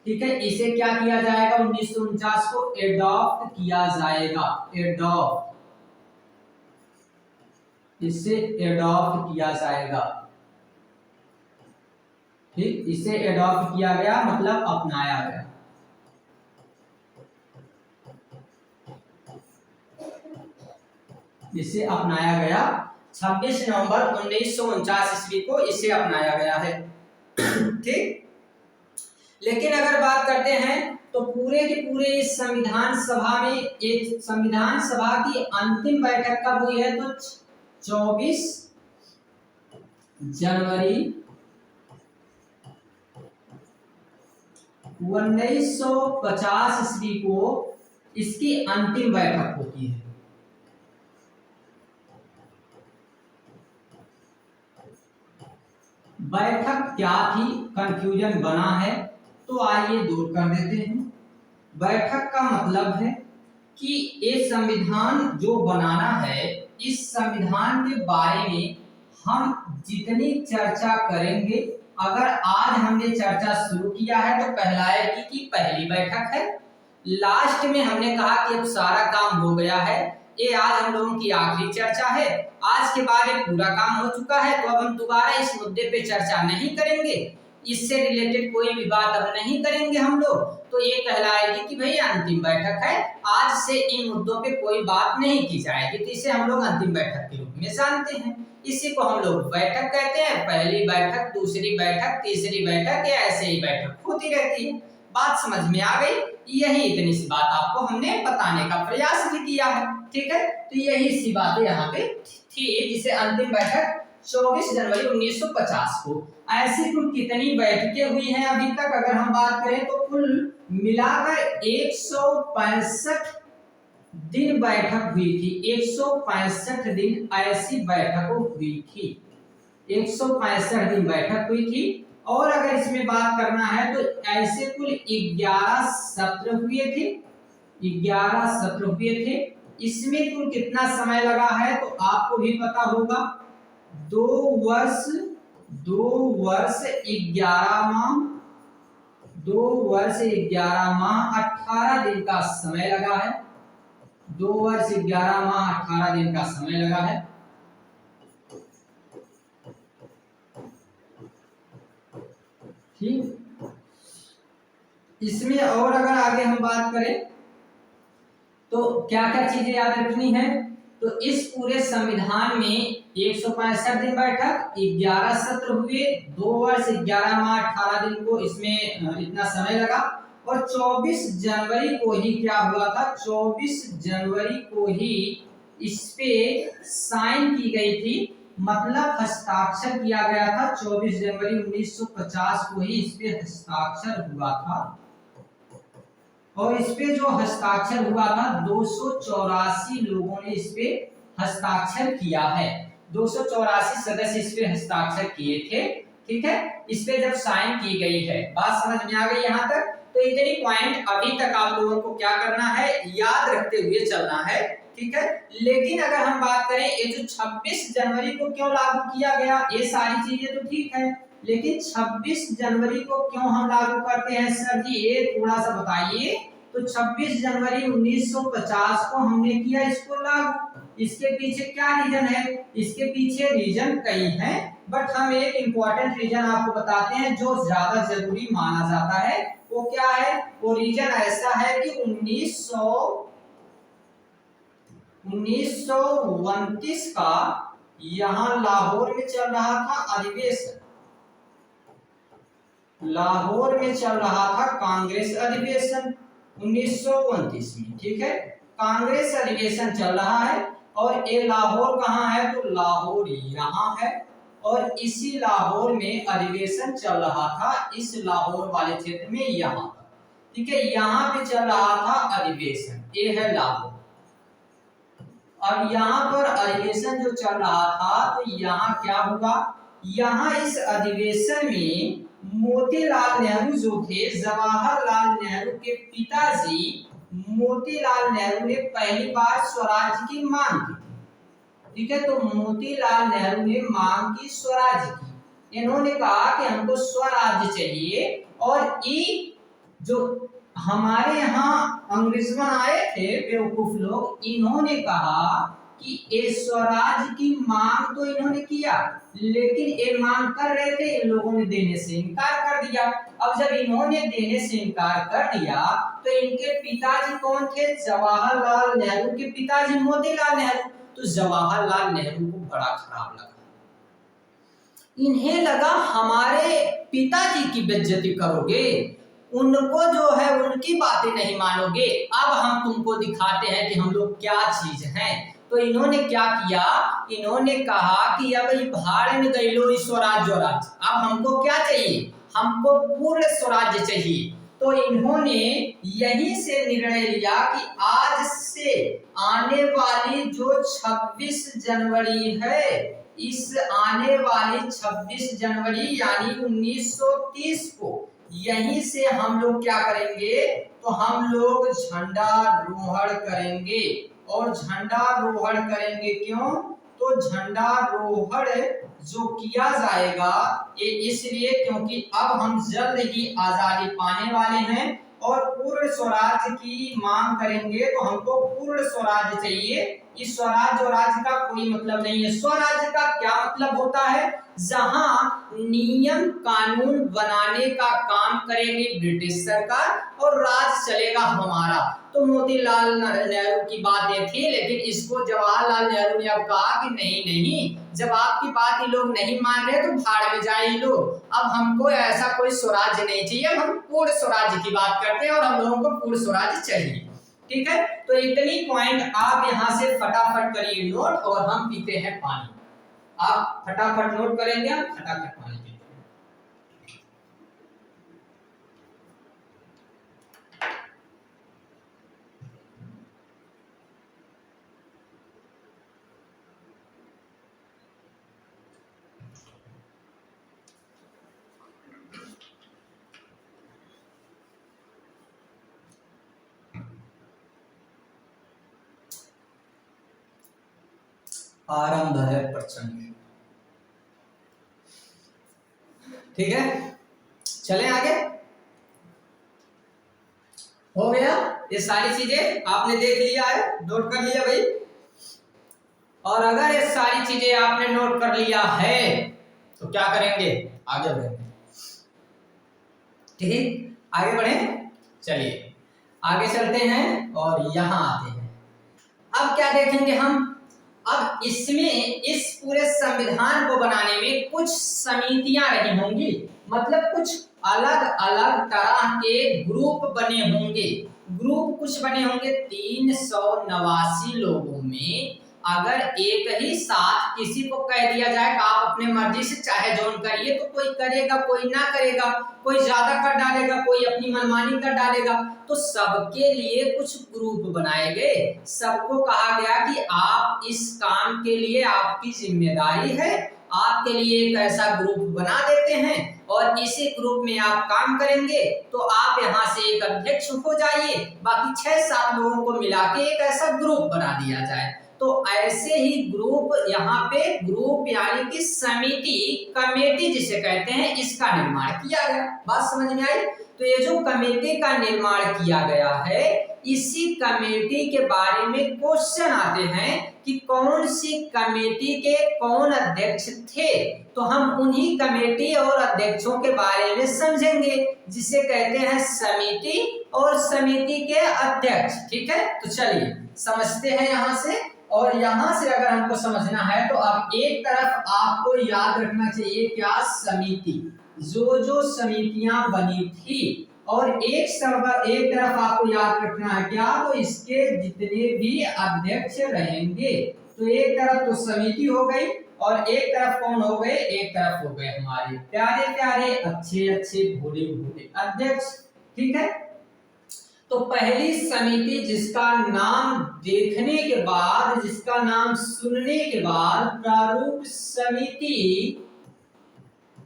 ठीक है, इसे क्या किया जाएगा? 1949 को एडॉप्ट किया जाएगा। एडॉप्ट, इसे एडॉप्ट किया जाएगा। ठीक, इसे एडॉप्ट किया गया मतलब अपनाया गया। इसे अपनाया गया 26 नवंबर 1949 ईस्वी को इसे अपनाया गया है। ठीक, लेकिन अगर बात करते हैं तो पूरे के पूरे इस संविधान सभा में, एक संविधान सभा की अंतिम बैठक कब हुई है? तो 24 जनवरी 1950 ईस्वी को इसकी अंतिम बैठक होती है। बैठक क्या थी? कंफ्यूजन बना है तो आइए दूर कर देते हैं। बैठक का मतलब है कि ये संविधान जो बनाना है, इस संविधान के बारे में हम जितनी चर्चा करेंगे, अगर आज हमने चर्चा शुरू किया है तो कहलाएगी कि पहली बैठक है। लास्ट में हमने कहा कि अब सारा काम हो गया है, ये आज हम लोगों की आखिरी चर्चा है, आज के बाद ये पूरा काम हो चुका है, तो अब हम दोबारा इस मुद्दे पे चर्चा नहीं करेंगे, इससे रिलेटेड कोई भी बात अब नहीं करेंगे हम लोग, तो ये कहलाएगी कि भाई अंतिम बैठक है, आज से इन मुद्दों पे कोई बात नहीं की जाएगी, तो इसे हम लोग अंतिम बैठक के रूप में जानते हैं। इसी को हम लोग बैठक कहते हैं। पहली बैठक, दूसरी बैठक, तीसरी बैठक, या ऐसे ही बैठक होती रहती है। बात समझ में आ गई? यही इतनी सी बात आपको हमने बताने का प्रयास भी किया है। ठीक है, तो यही सी बातें यहाँ पे थी, जिसे अंतिम बैठक 24 जनवरी 1950 को। ऐसी कुल कितनी बैठकें हुई हैं अभी तक अगर हम बात करें तो कुल मिलाकर 165 दिन बैठक हुई थी। 165 दिन ऐसी बैठकों हुई थी। 165 दिन बैठक हुई थी। और अगर इसमें बात करना है तो ऐसे कुल 11 सत्र हुए थे। 11 सत्र हुए थे। इसमें कुल कितना समय लगा है तो आपको भी पता होगा, 2 वर्ष 11 माह, 2 वर्ष 11 माह 18 दिन का समय लगा है। 2 वर्ष 11 माह 18 दिन का समय लगा है। ठीक, इसमें और अगर आगे हम बात करें तो क्या क्या चीजें याद रखनी है, तो इस पूरे संविधान में 165 दिन बैठक, 11 सत्र हुए, 2 वर्ष 11 माह 18 दिन को इसमें इतना समय लगा, और 24 जनवरी को ही क्या हुआ था? 24 जनवरी को ही इस पे साइन की गई थी, मतलब हस्ताक्षर किया गया था। 24 जनवरी 1950 को ही इस पे हस्ताक्षर हुआ था, और इस पे जो हस्ताक्षर हुआ था 284 लोगों ने इस पे हस्ताक्षर किया है। 284 सदस्य इस पे हस्ताक्षर किए थे। ठीक है, इस पे जब साइन की गई है, बात समझ में आ गई यहाँ तक? तो इतनी पॉइंट अभी तक आप लोगों को क्या करना है, याद रखते हुए चलना है। ठीक है, लेकिन अगर हम बात करें ये जो 26 जनवरी को क्यों लागू किया गया, ये सारी चीजें तो ठीक है, लेकिन 26 जनवरी को क्यों हम लागू करते हैं सर जी, ये थोड़ा सा बताइए। तो 26 जनवरी 1950 को हमने किया इसको लागू, इसके पीछे क्या रीजन है? इसके पीछे रीजन कई हैं, बट हम एक इंपॉर्टेंट रीजन आपको बताते हैं जो ज्यादा जरूरी माना जाता है। वो क्या है? वो रीजन ऐसा है कि 1929 का यहाँ लाहौर में चल रहा था अधिवेशन, लाहौर में चल रहा था कांग्रेस अधिवेशन 1929 में, ठीक है। कांग्रेस अधिवेशन चल रहा है और ये लाहौर कहाँ है, तो लाहौर यहाँ है और इसी लाहौर में अधिवेशन चल रहा था, इस लाहौर वाले क्षेत्र में यहाँ पर, ठीक है। यहाँ पे चल रहा था अधिवेशन, ये है लाहौर। अब यहाँ पर अधिवेशन जो चल रहा था तो यहाँ क्या हुआ, यहाँ इस अधिवेशन में मोतीलाल नेहरू जो थे, जवाहरलाल नेहरू के पिताजी मोतीलाल नेहरू ने पहली बार स्वराज की मांग की, ठीक है। तो मोतीलाल नेहरू ने मांग की स्वराज की, इन्होंने कहा कि हमको स्वराज चाहिए। और ये जो हमारे यहाँ अंग्रेजन आए थे बेवकूफ लोग, इन्होंने कहा कि ये स्वराज की मांग तो इन्होंने किया, लेकिन ये मांग कर रहे थे, इन लोगों ने देने से इनकार कर दिया। अब जब इन्होंने देने से इनकार कर दिया तो इनके पिताजी कौन थे, जवाहरलाल नेहरू के पिताजी मोतीलाल नेहरू। तो जवाहरलाल नेहरू को बड़ा खराब लगा, इन्हें लगा हमारे पिताजी की बेइज्जती करोगे, उनको जो है उनकी बातें नहीं मानोगे, अब हम तुमको दिखाते हैं कि हम लोग क्या चीज हैं। तो इन्होंने क्या किया, इन्होंने कहा कि अब भाड़ में गई लो स्वराज स्वराज, अब हमको क्या चाहिए, हमको पूर्ण स्वराज्य चाहिए। तो इन्होंने यहीं से निर्णय लिया कि आज से आने वाली जो 26 जनवरी है, इस आने वाली 26 जनवरी यानी 1930 को यहीं से हम लोग क्या करेंगे, तो हम लोग झंडारोहण करेंगे। और झंडारोहण करेंगे क्यों, तो झंडारोहण जो किया जाएगा ये इसलिए क्योंकि अब हम जल्द ही आजादी पाने वाले हैं और पूर्ण स्वराज की मांग करेंगे, तो हमको पूर्ण स्वराज चाहिए। इस स्वराज और राज्य का कोई मतलब नहीं है। स्वराज का क्या मतलब होता है, जहां नियम कानून बनाने का काम करेगी ब्रिटिश सरकार और राज चलेगा हमारा। तो मोतीलाल नेहरू की बात ये थी, लेकिन इसको जवाहरलाल नेहरू ने अब कहा कि नहीं नहीं, जब आपकी बात ये लोग नहीं मान रहे तो भाड़ में जाए लो, अब हमको ऐसा कोई स्वराज्य नहीं चाहिए, हम पूर्ण स्वराज्य की बात करते हैं और हम लोगों को पूर्ण स्वराज्य चाहिए, ठीक है। तो इतनी पॉइंट आप यहां से फटाफट करिए नोट और हम पीते हैं पानी। आप फटाफट नोट करेंगे, हम फटाफट पानी पीते हैं। आरंभ है प्रचंड, ठीक है। चलें आगे, हो गया, ये सारी चीजें आपने देख लिया है, नोट कर लिया भाई। और अगर ये सारी चीजें आपने नोट कर लिया है तो क्या करेंगे, आगे बढ़ेंगे, ठीक, आगे बढ़े। चलिए आगे चलते हैं और यहां आते हैं। अब क्या देखेंगे हम, अब इसमें इस पूरे संविधान को बनाने में कुछ समितियां रही होंगी, मतलब कुछ अलग अलग तरह के ग्रुप बने होंगे। ग्रुप कुछ बने होंगे 389 लोगों में। अगर एक ही साथ किसी को कह दिया जाए कि आप अपने मर्जी से चाहे ज्वाइन करिए, तो कोई करेगा कोई ना करेगा, कोई ज्यादा कर डालेगा कोई अपनी मनमानी कर डालेगा। तो सबके लिए कुछ ग्रुप बनाए गए, सबको कहा गया कि आप इस काम के लिए आपकी जिम्मेदारी है, आपके लिए एक ऐसा ग्रुप बना देते हैं और इसी ग्रुप में आप काम करेंगे। तो आप यहाँ से एक अध्यक्ष हो जाइए, बाकी 6-7 लोगों को मिला के एक ऐसा ग्रुप बना दिया जाए। तो ऐसे ही ग्रुप, यहाँ पे ग्रुप यानी कि समिति, कमेटी जिसे कहते हैं, इसका निर्माण किया गया। बात समझ में आई। तो ये जो कमेटी का निर्माण किया गया है, इसी कमेटी के बारे में क्वेश्चन आते हैं कि कौन सी कमेटी के कौन अध्यक्ष थे। तो हम उन्हीं कमेटी और अध्यक्षों के बारे में समझेंगे, जिसे कहते हैं समिति और समिति के अध्यक्ष, ठीक है। तो चलिए समझते हैं यहाँ से और यहां से अगर हमको समझना है तो अब एक तरफ आपको याद रखना चाहिए क्या, समिति, जो जो समितियां बनी थी, और एक तरफ आपको याद रखना है क्या, तो इसके जितने भी अध्यक्ष रहेंगे। तो एक तरफ तो समिति हो गई और एक तरफ कौन हो गए, एक तरफ हो गए हमारे प्यारे प्यारे अच्छे अच्छे भोले भोले अध्यक्ष। ठीक है, तो पहली समिति जिसका नाम देखने के बाद, जिसका नाम सुनने के बाद प्रारूप समिति,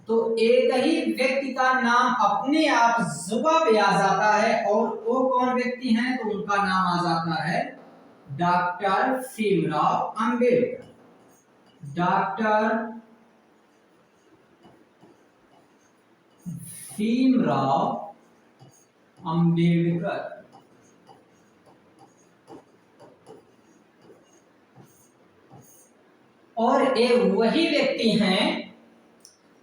तो एक ही व्यक्ति का नाम अपने आप जुबान पे आ जाता है, और वो कौन व्यक्ति हैं, तो उनका नाम आ जाता है डॉक्टर भीमराव अंबेडकर। डॉक्टर भीमराव अंबेडकर। और ये वही व्यक्ति हैं,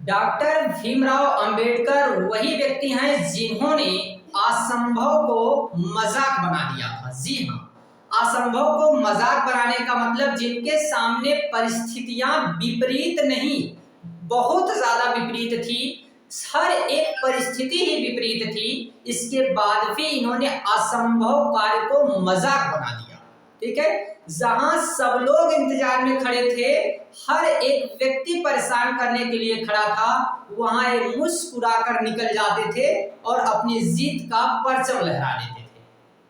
डॉक्टर भीमराव अंबेडकर वही व्यक्ति हैं जिन्होंने असंभव को मजाक बना दिया था। जी हाँ, असंभव को मजाक बनाने का मतलब जिनके सामने परिस्थितियां विपरीत नहीं, बहुत ज्यादा विपरीत थी, हर एक परिस्थिति ही विपरीत थी, इसके बाद भी इन्होंने असंभव कार्य को मजाक बना दिया। ठीक है, जहां सब लोग इंतजार में खड़े थे, हर एक व्यक्ति परेशान करने के लिए खड़ा था, वहां ये मुस्कुराकर निकल जाते थे और अपनी जीत का परचम लहरा देते थे।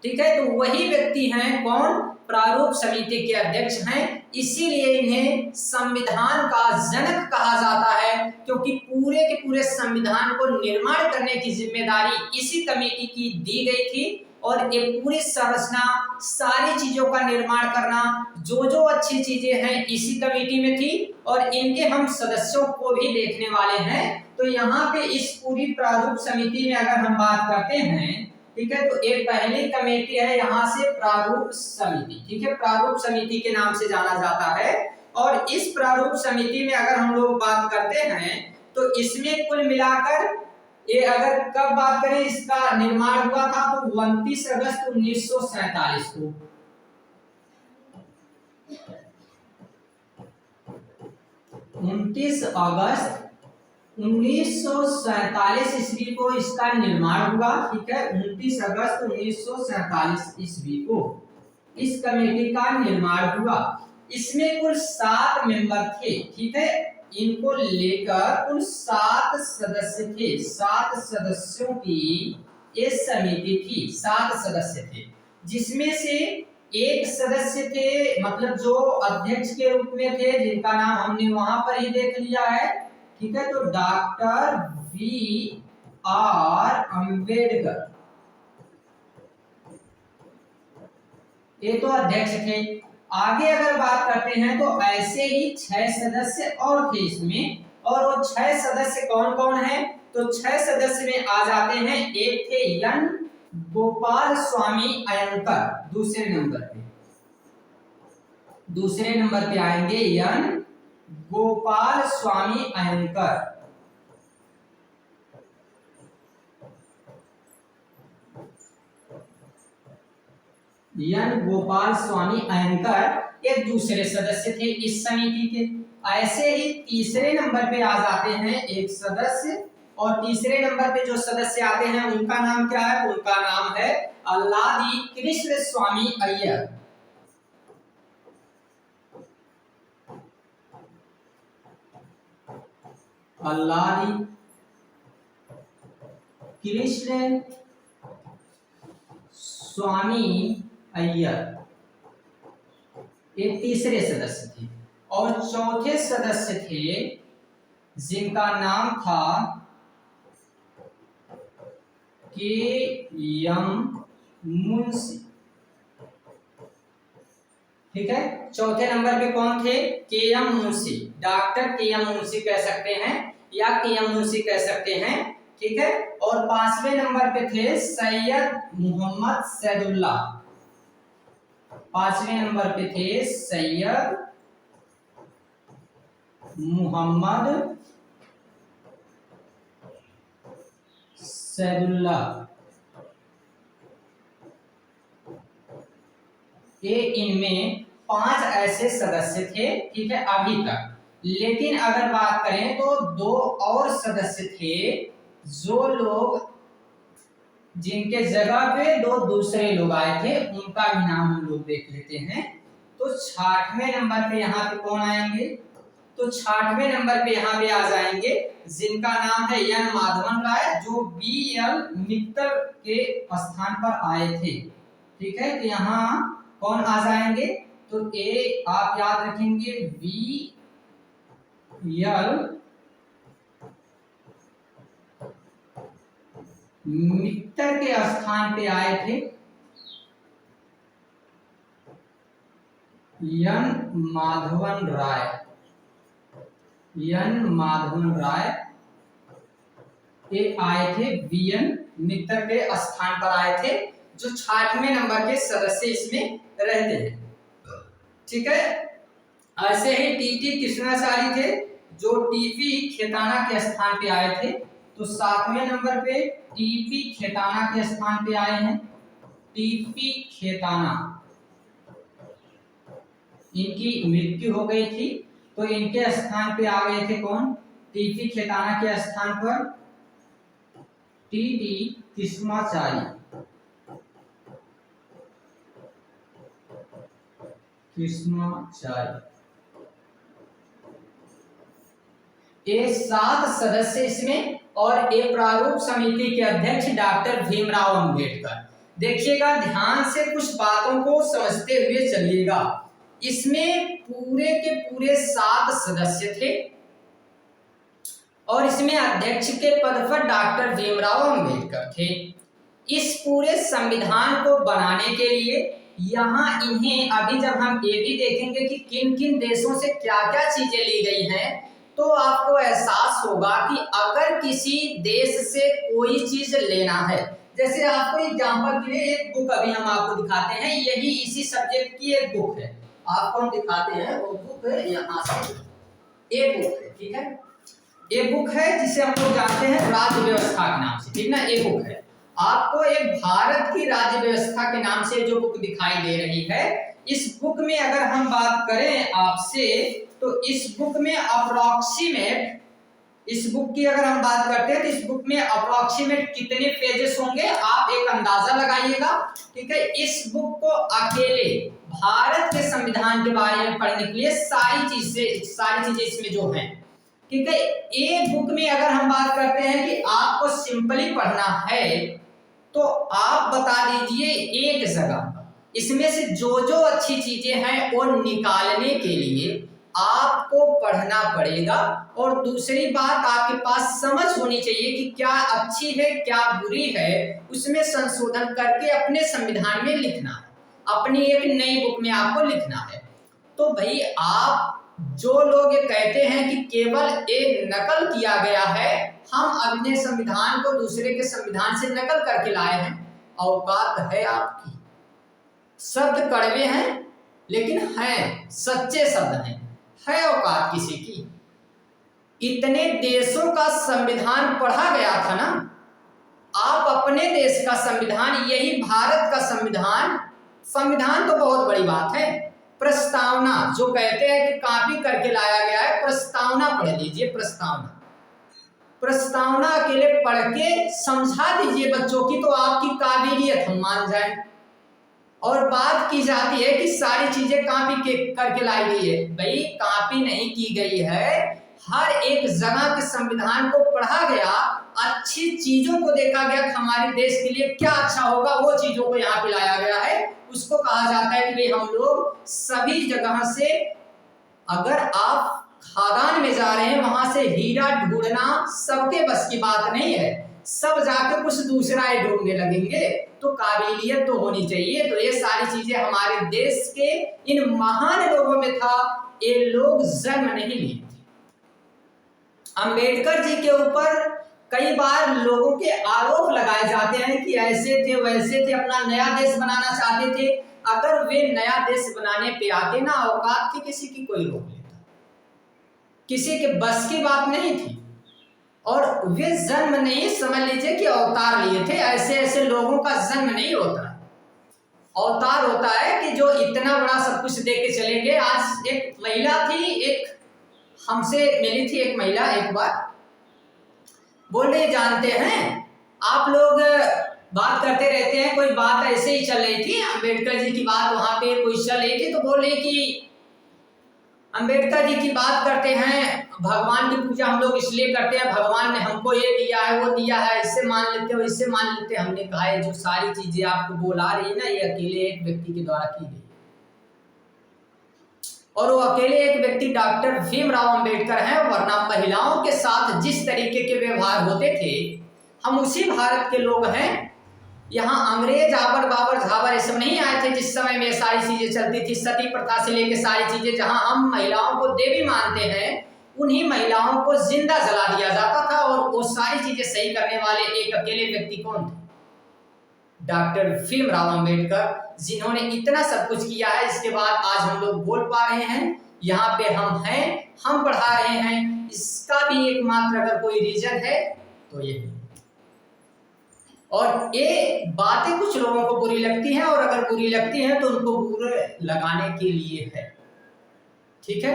ठीक है, तो वही व्यक्ति हैं कौन, प्रारूप समिति के अध्यक्ष हैं। इसीलिए इन्हें संविधान का जनक कहा जाता है, क्योंकि पूरे के पूरे संविधान को निर्माण करने की जिम्मेदारी इसी कमेटी की दी गई थी, और ये पूरी संरचना, सारी चीजों का निर्माण करना, जो जो अच्छी चीजें हैं इसी कमेटी में थी, और इनके हम सदस्यों को भी देखने वाले हैं। तो यहाँ पे इस पूरी प्रारूप समिति में अगर हम बात करते हैं, ठीक है, तो एक पहली कमेटी है यहाँ से प्रारूप समिति। ठीक है, प्रारूप समिति के नाम से जाना जाता है। और इस प्रारूप समिति में अगर हम लोग बात करते हैं, तो इसमें कुल मिलाकर ये अगर कब बात करें, इसका निर्माण हुआ था तो 29 अगस्त 1947 को। 29 अगस्त 1947 ईस्वी को इसका निर्माण हुआ। ठीक है, 29 अगस्त 1947 ईस्वी को इस कमेटी का निर्माण हुआ। इसमें कुल 7 मेंबर थे। ठीक है, इनको लेकर कुल 7 सदस्य थे। 7 सदस्यों की ये समिति थी। 7 सदस्य थे, जिसमें से एक सदस्य थे, मतलब जो अध्यक्ष के रूप में थे, जिनका नाम हमने वहां पर ही देख लिया है। ठीक है, तो डॉक्टर B.R. अंबेडकर, ये तो अध्यक्ष थे। आगे अगर बात करते हैं तो ऐसे ही 6 सदस्य और थे इसमें, और वो 6 सदस्य कौन कौन हैं, तो 6 सदस्य में आ जाते हैं, एक थे एन गोपाल स्वामी अयंकर, दूसरे नंबर पे आएंगे एन गोपाल स्वामी अयंकर। एन गोपाल स्वामी अयंकर एक दूसरे सदस्य थे इस समिति के। ऐसे ही तीसरे नंबर पे आ जाते हैं एक सदस्य, और तीसरे नंबर पे जो सदस्य आते हैं उनका नाम क्या है, उनका नाम है अल्लादी कृष्ण स्वामी अय्यर। अल्लादी कृष्ण स्वामी अय्यर, ये तीसरे सदस्य थे। और चौथे सदस्य थे जिनका नाम था के.एम. मुंशी। ठीक है, चौथे नंबर पे कौन थे, KM. Munshi, doctor KM. Munshi कह सकते हैं या के.एम. मुंशी कह सकते हैं। ठीक है, और 5वें नंबर पे थे सैयद मोहम्मद सैदुल्ला। 5वें नंबर पे थे सैयद मोहम्मद सैदुल्ला। ये इनमें 5 ऐसे सदस्य थे, ठीक है, अभी तक। लेकिन अगर बात करें तो 2 और सदस्य थे, जो लोग जिनके जगह पे 2 दूसरे लोग आए थे, उनका भी नाम हम लोग देख लेते हैं। तो 66वें नंबर पे यहाँ पे कौन आएंगे? तो 66वें नंबर पे यहाँ पे आ जाएंगे जिनका नाम है एन माधवन राय, जो बी.एल. मित्तर के स्थान पर आए थे, ठीक है। तो यहाँ कौन आ जाएंगे? तो ए आप याद रखेंगे बी.एल. मित्तर के स्थान पे आए थे एन माधवन राय। एन माधवन राय ये आए थे बी.एन. मित्तर के स्थान पर आए थे, जो 66वें नंबर के सदस्य इसमें रहते हैं, ठीक है। ऐसे ही टी.टी. कृष्णाचारी थे, जो टी.पी. खेताना के स्थान पे आए थे। तो 7वें नंबर पे टी.पी. खेताना के स्थान पे आए हैं। टी.पी. खेताना, इनकी मृत्यु हो गई थी, तो इनके स्थान पे आ गए थे कौन? टी.पी. खेताना के स्थान पर टी.टी. कृष्णाचारी। ये 7 सदस्य इसमें, और एक प्रारूप समिति के अध्यक्ष डॉक्टर भीमराव अंबेडकर। देखिएगा ध्यान से, कुछ बातों को समझते हुए चलिएगा। इसमें पूरे के पूरे 7 सदस्य थे, और इसमें अध्यक्ष के पद पर डॉक्टर भीमराव अंबेडकर थे। इस पूरे संविधान को बनाने के लिए यहाँ इन्हें, अभी जब हम ये भी देखेंगे कि किन किन देशों से क्या क्या चीजें ली गई हैं, तो आपको एहसास होगा कि अगर किसी देश से कोई चीज लेना है, जैसे आपको एग्जांपल के लिए एक बुक अभी हम आपको दिखाते हैं, यही इसी सब्जेक्ट की एक बुक है, आपको हम दिखाते हैं। वो बुक है यहाँ से, ये बुक है, ठीक है। ये बुक है जिसे हम लोग जानते हैं राज्य व्यवस्था के नाम से, ठीक ना। ये बुक है, आपको एक भारत की राज्य व्यवस्था के नाम से जो बुक दिखाई दे रही है, इस बुक में अगर हम बात करें आपसे, तो इस बुक में अप्रोक्सीमेट, इस बुक की अगर हम बात करते हैं तो इस बुक में अप्रोक्सीमेट कितने पेजेस होंगे, आप एक अंदाजा लगाइएगा, ठीक है। इस बुक को अकेले भारत के संविधान के बारे में पढ़ने के लिए सारी चीजें इसमें जो हैं, ठीक है। एक बुक में अगर हम बात करते हैं कि आपको सिंपली पढ़ना है, तो आप बता दीजिए एक जगह इसमें से जो जो अच्छी चीजें हैं वो निकालने के लिए आपको पढ़ना पड़ेगा। और दूसरी बात, आपके पास समझ होनी चाहिए कि क्या अच्छी है क्या बुरी है, उसमें संशोधन करके अपने संविधान में लिखना है, अपनी एक नई बुक में आपको लिखना है। तो भाई आप जो लोग ये कहते हैं कि केवल एक नकल किया गया है, हम अपने संविधान को दूसरे के संविधान से नकल करके लाए हैं, औकात है आपकी। शब्द कड़वे हैं लेकिन हैं, सच्चे शब्द हैं, है औकात किसी की। इतने देशों का संविधान पढ़ा गया था ना, आप अपने देश का संविधान, यही भारत का संविधान, संविधान तो बहुत बड़ी बात है, प्रस्तावना जो कहते हैं कि कॉपी करके लाया गया है, प्रस्तावना पढ़ लीजिए। प्रस्तावना अकेले पढ़ के समझा दीजिए बच्चों की, तो आपकी काबिलियत हम मान जाए। और बात की जाती है कि सारी चीजें कॉपी करके लाई गई है, भाई कॉपी नहीं की गई है, हर एक जगह के संविधान को पढ़ा गया, अच्छी चीजों को देखा गया कि हमारे देश के लिए क्या अच्छा होगा, वो चीजों को यहाँ पे लाया गया है। उसको कहा जाता है कि भाई हम लोग सभी जगह से, अगर आप खादान में जा रहे हैं, वहां से हीरा ढूंढना सबके बस की बात नहीं है, सब जाकर कुछ दूसरा ही ढूंढने लगेंगे, तो काबिलियत तो होनी चाहिए। तो ये सारी चीजें हमारे देश के इन महान लोगों में था, ये लोग जन्म नहीं लिए थे। अंबेडकर जी के ऊपर कई बार लोगों के आरोप लगाए जाते हैं कि ऐसे थे वैसे थे, अपना नया देश बनाना चाहते थे। अगर वे नया देश बनाने पे आते ना, औकात थी किसी की कोई रोक लेता, किसी के बस की बात नहीं थी। और वे जन्म नहीं, समझ लीजिए कि अवतार लिए थे, ऐसे ऐसे लोगों का जन्म नहीं होता। अवतार होता है कि जो इतना बड़ा सब कुछ दे के चले गए। आज एक महिला थी, एक हमसे मिली थी एक महिला, एक बार बोल रही, जानते हैं आप लोग बात करते रहते हैं, कोई बात ऐसे ही चल रही थी, अंबेडकर जी की बात वहां पे कोई चल रही थी, तो बोल रही कि अंबेडकर जी की बात करते हैं, भगवान की पूजा हम लोग इसलिए करते हैं, भगवान ने हमको ये दिया है, वो दिया है, इससे मान लेते हो, इससे मान लेते हैं। हमने कहा है जो सारी चीजें आपको बोला रही है ना, ये अकेले एक व्यक्ति के द्वारा की गई, और वो अकेले एक व्यक्ति डॉक्टर भीमराव अंबेडकर हैं। वरना महिलाओं के साथ जिस तरीके के व्यवहार होते थे, हम उसी भारत के लोग हैं। यहाँ अंग्रेज आबर बाबर झाबर ये सब नहीं आए थे जिस समय में सारी चीजें चलती थी, सती प्रथा से लेकर सारी चीजें। जहाँ हम महिलाओं को देवी मानते हैं, उन्हीं महिलाओं को जिंदा जला दिया जाता था, और वो सारी चीजें सही करने वाले एक अकेले व्यक्ति कौन थे? डॉक्टर भीमराव अंबेडकर, जिन्होंने इतना सब कुछ किया है। इसके बाद आज हम लोग बोल पा रहे हैं, यहाँ पे हम हैं, हम पढ़ा रहे हैं। इसका भी एकमात्र अगर कोई रीजन है तो यही। और ये बातें कुछ लोगों को बुरी लगती हैं, और अगर बुरी लगती हैं तो उनको बुरे लगाने के लिए है, ठीक है।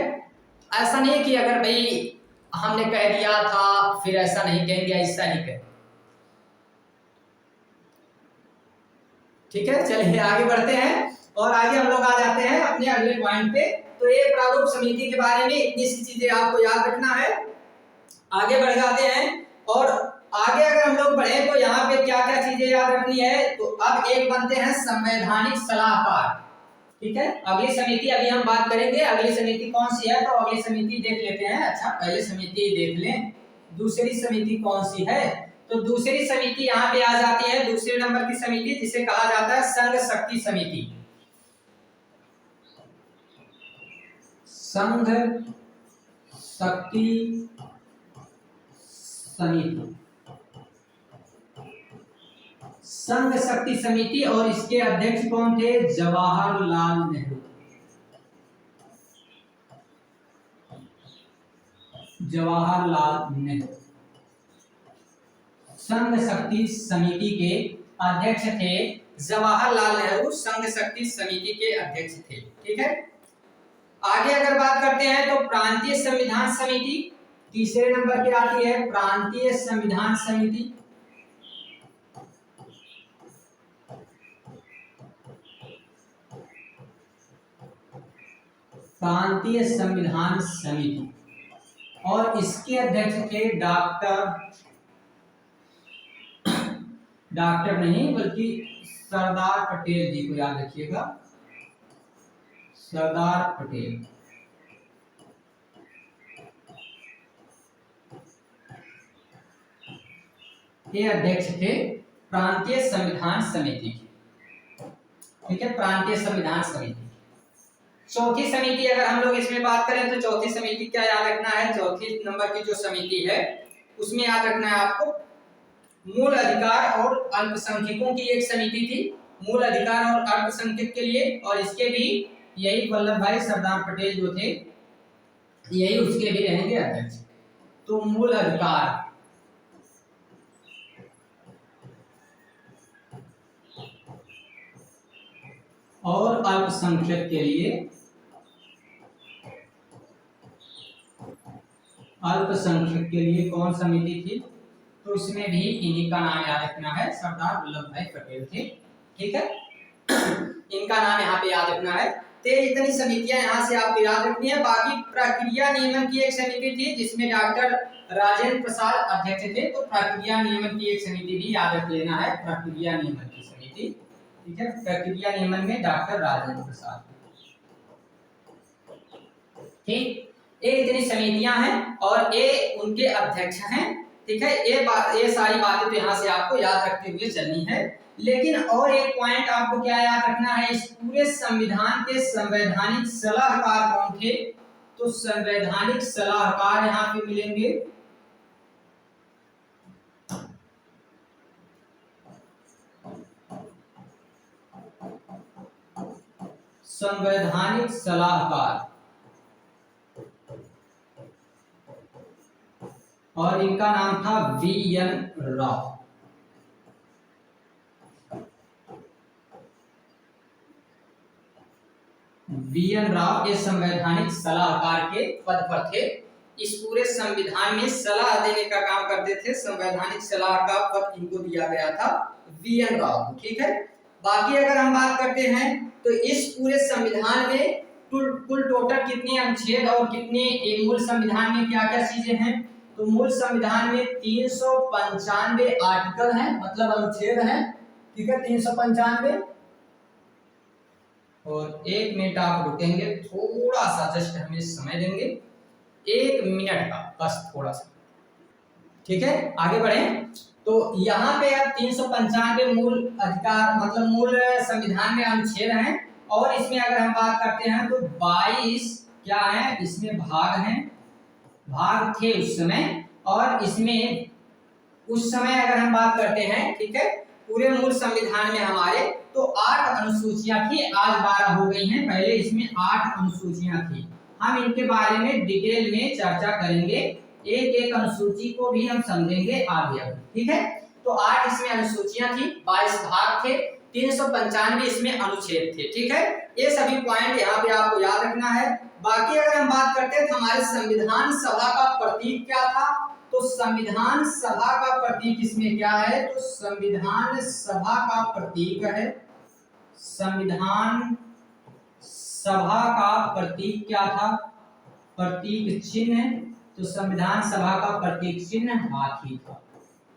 ऐसा नहीं कि अगर भाई हमने कह दिया था फिर ऐसा नहीं कहेंगे, ऐसा नहीं कहेंगे, ठीक है। चलिए आगे बढ़ते हैं, और आगे हम लोग आ जाते हैं अपने अगले पॉइंट पे। तो ये प्रारूप समिति के बारे में इतनी सी चीजें आपको याद रखना है। आगे बढ़ जाते हैं, और आगे अगर हम लोग बढ़े तो यहाँ पे क्या क्या चीजें याद रखनी है। तो अब एक बनते हैं संवैधानिक सलाहकार, ठीक है। अगली समिति अभी हम बात करेंगे, अगली समिति कौन सी है, तो अगली समिति देख लेते हैं। अच्छा, पहले समिति देख लें, दूसरी समिति कौन सी है। तो दूसरी समिति यहाँ पे आ जाती है, दूसरे नंबर की समिति, जिसे कहा जाता है संघ शक्ति समिति। संघ शक्ति समिति, संघ शक्ति समिति, और इसके अध्यक्ष कौन थे? जवाहरलाल नेहरू। जवाहरलाल नेहरू संघ शक्ति समिति के अध्यक्ष थे। जवाहरलाल नेहरू संघ शक्ति समिति के अध्यक्ष थे, ठीक है। आगे अगर बात करते हैं तो प्रांतीय संविधान समिति तीसरे नंबर की आती है। प्रांतीय संविधान समिति, प्रांतीय संविधान समिति, और इसके अध्यक्ष थे डॉक्टर नहीं बल्कि सरदार पटेल जी को याद रखिएगा, सरदार पटेल। ये अध्यक्ष थे प्रांतीय संविधान समिति के, ठीक है, प्रांतीय संविधान समिति। चौथी समिति अगर हम लोग इसमें बात करें तो चौथी समिति क्या याद रखना है? चौथी नंबर की जो समिति है उसमें याद रखना है आपको मूल अधिकार और अल्पसंख्यकों की एक समिति थी, मूल अधिकार और अल्पसंख्यक के लिए, और इसके भी यही वल्लभ भाई सरदार पटेल जो थे यही उसके भी रहेंगे अध्यक्ष। तो मूल अधिकार और अल्पसंख्यक के लिए, अल्पसंख्यक के लिए कौन समिति थी? तो इसमें भी इन्हीं का नाम याद रखना है, सरदार वल्लभ भाई पटेल थे, ठीक है। इनका नाम यहाँ पे याद रखना है। तो इतनी समितियां यहाँ से आपको याद रखनी है। बाकी प्रक्रिया नियमन की एक समिति थी जिसमें डॉक्टर राजेंद्र प्रसाद अध्यक्ष थे, तो प्रक्रिया नियमन की एक समिति भी याद रख लेना है, प्रक्रिया नियमन की समिति, ठीक है। प्रक्रिया नियमन में डॉक्टर राजेंद्र प्रसाद, ठीक। ये इतनी समितियां हैं और ये उनके अध्यक्ष हैं, ठीक है। ये सारी बातें तो यहाँ से आपको याद रखते हुए चलनी है। लेकिन और एक पॉइंट आपको क्या याद रखना है, इस पूरे संविधान के संवैधानिक सलाहकार कौन थे? तो संवैधानिक सलाहकार यहाँ पे मिलेंगे संवैधानिक सलाहकार, और इनका नाम था वी.एन. राव। वी.एन. राव ये संवैधानिक सलाहकार के पद पर थे। इस पूरे संविधान में सलाह देने का काम करते थे। संवैधानिक सलाह का पद इनको दिया गया था वी.एन. राव को। ठीक है, बाकी अगर हम बात करते हैं तो इस पूरे संविधान में कुल टोटल कितने अनुच्छेद और कितने मूल संविधान में क्या क्या चीजें हैं। तो मूल संविधान में 395 आर्टिकल हैं, मतलब अनुच्छेद हैं। ठीक है, 395। और 1 मिनट आप रुकेंगे, थोड़ा सा जस्ट हमें समय देंगे, 1 मिनट का बस, थोड़ा सा। ठीक है, आगे बढ़ें। तो यहाँ पे अब 395 मूल अधिकार मतलब मूल संविधान में अनुच्छेद हैं, और इसमें अगर हम बात करते हैं तो 22 क्या है, इसमें भाग हैं, भाग थे उस समय। और इसमें उस समय अगर हम बात करते हैं, ठीक है, पूरे मूल संविधान में हमारे तो 8 अनुसूचियां थी, आज 12 हो गई हैं। पहले इसमें 8 अनुसूचियां थी। हम इनके बारे में डिटेल में चर्चा करेंगे, एक एक अनुसूची को भी हम समझेंगे आगे। ठीक है, तो 8 इसमें अनुसूचियां थी, 22 भाग थे, 395 इसमें अनुच्छेद थे। ठीक है, ये सभी पॉइंट यहाँ पे आपको याद रखना है। बाकी अगर हम बात करते हैं तो हमारे संविधान सभा का प्रतीक क्या था। तो संविधान सभा का प्रतीक इसमें क्या है, तो संविधान सभा का प्रतीक है, संविधान सभा का प्रतीक क्या था, प्रतीक चिन्ह। तो संविधान सभा का प्रतीक चिन्ह हाथी था।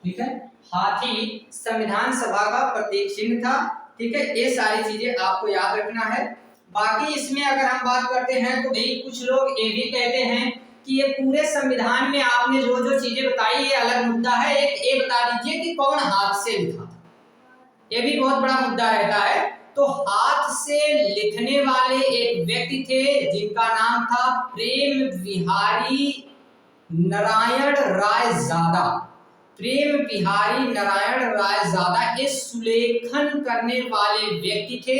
ठीक है, हाथी संविधान सभा का प्रतीक चिन्ह था। ठीक है, ये सारी चीजें आपको याद रखना है। बाकी इसमें अगर हम बात करते हैं तो भाई कुछ लोग ये भी कहते हैं कि ये पूरे संविधान में आपने जो जो चीजें बताई ये अलग मुद्दा है, एक ये बता दीजिए कि कौन हाथ से लिखा था। ये भी बहुत बड़ा मुद्दा रहता है। तो हाथ से लिखने वाले एक व्यक्ति थे जिनका नाम था प्रेम विहारी नारायण रायजादा। प्रेम विहारी नारायण रायजादा ये सुलेखन करने वाले व्यक्ति थे,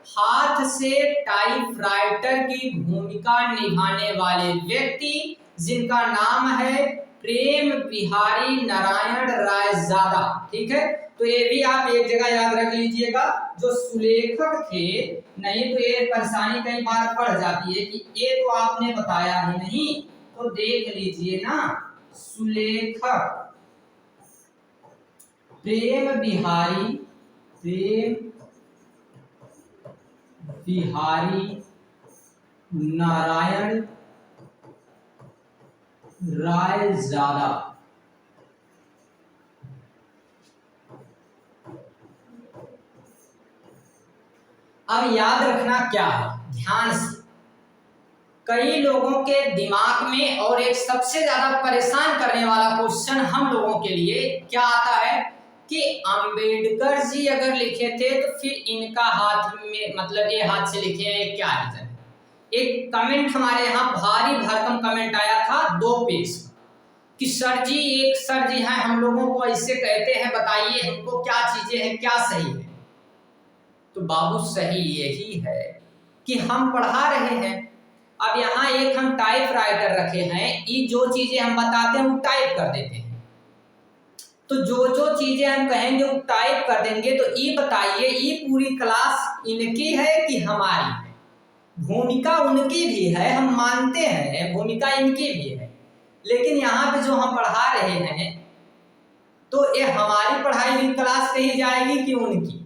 हाथ से टाइपराइटर की भूमिका निभाने वाले व्यक्ति जिनका नाम है प्रेम विहारी नारायण रायजादा। ठीक है, तो ये भी आप एक जगह याद रख लीजिएगा, जो सुलेखक थे। नहीं तो ये परेशानी कई बार पड़ जाती है कि ये तो आपने बताया ही नहीं, तो देख लीजिए ना, सुलेखक प्रेम विहारी नारायण रायजादा। अब याद रखना क्या है, ध्यान से, कई लोगों के दिमाग में और एक सबसे ज्यादा परेशान करने वाला क्वेश्चन हम लोगों के लिए क्या आता है कि अंबेडकर जी अगर लिखे थे तो फिर इनका हाथ में मतलब ये हाथ से लिखे हैं, क्या रीजन है। एक कमेंट हमारे यहाँ भारी भरकम कमेंट आया था 2 पेज कि सर जी, एक सर जी हैं हम लोगों को ऐसे कहते हैं, बताइए हमको क्या चीजें हैं, क्या सही है। तो बाबू सही यही है कि हम पढ़ा रहे हैं। अब यहाँ एक हम टाइप राइटर रखे हैं, ये जो चीजें हम बताते हैं वो टाइप कर देते हैं। तो जो जो चीजें हम कहेंगे वो टाइप कर देंगे। तो ये बताइए, ये पूरी क्लास इनकी है कि हमारी है? भूमिका उनकी भी है, हम मानते हैं भूमिका इनकी भी है, लेकिन यहाँ पे जो हम पढ़ा रहे हैं तो ये हमारी पढ़ाई हुई क्लास कही जाएगी कि उनकी।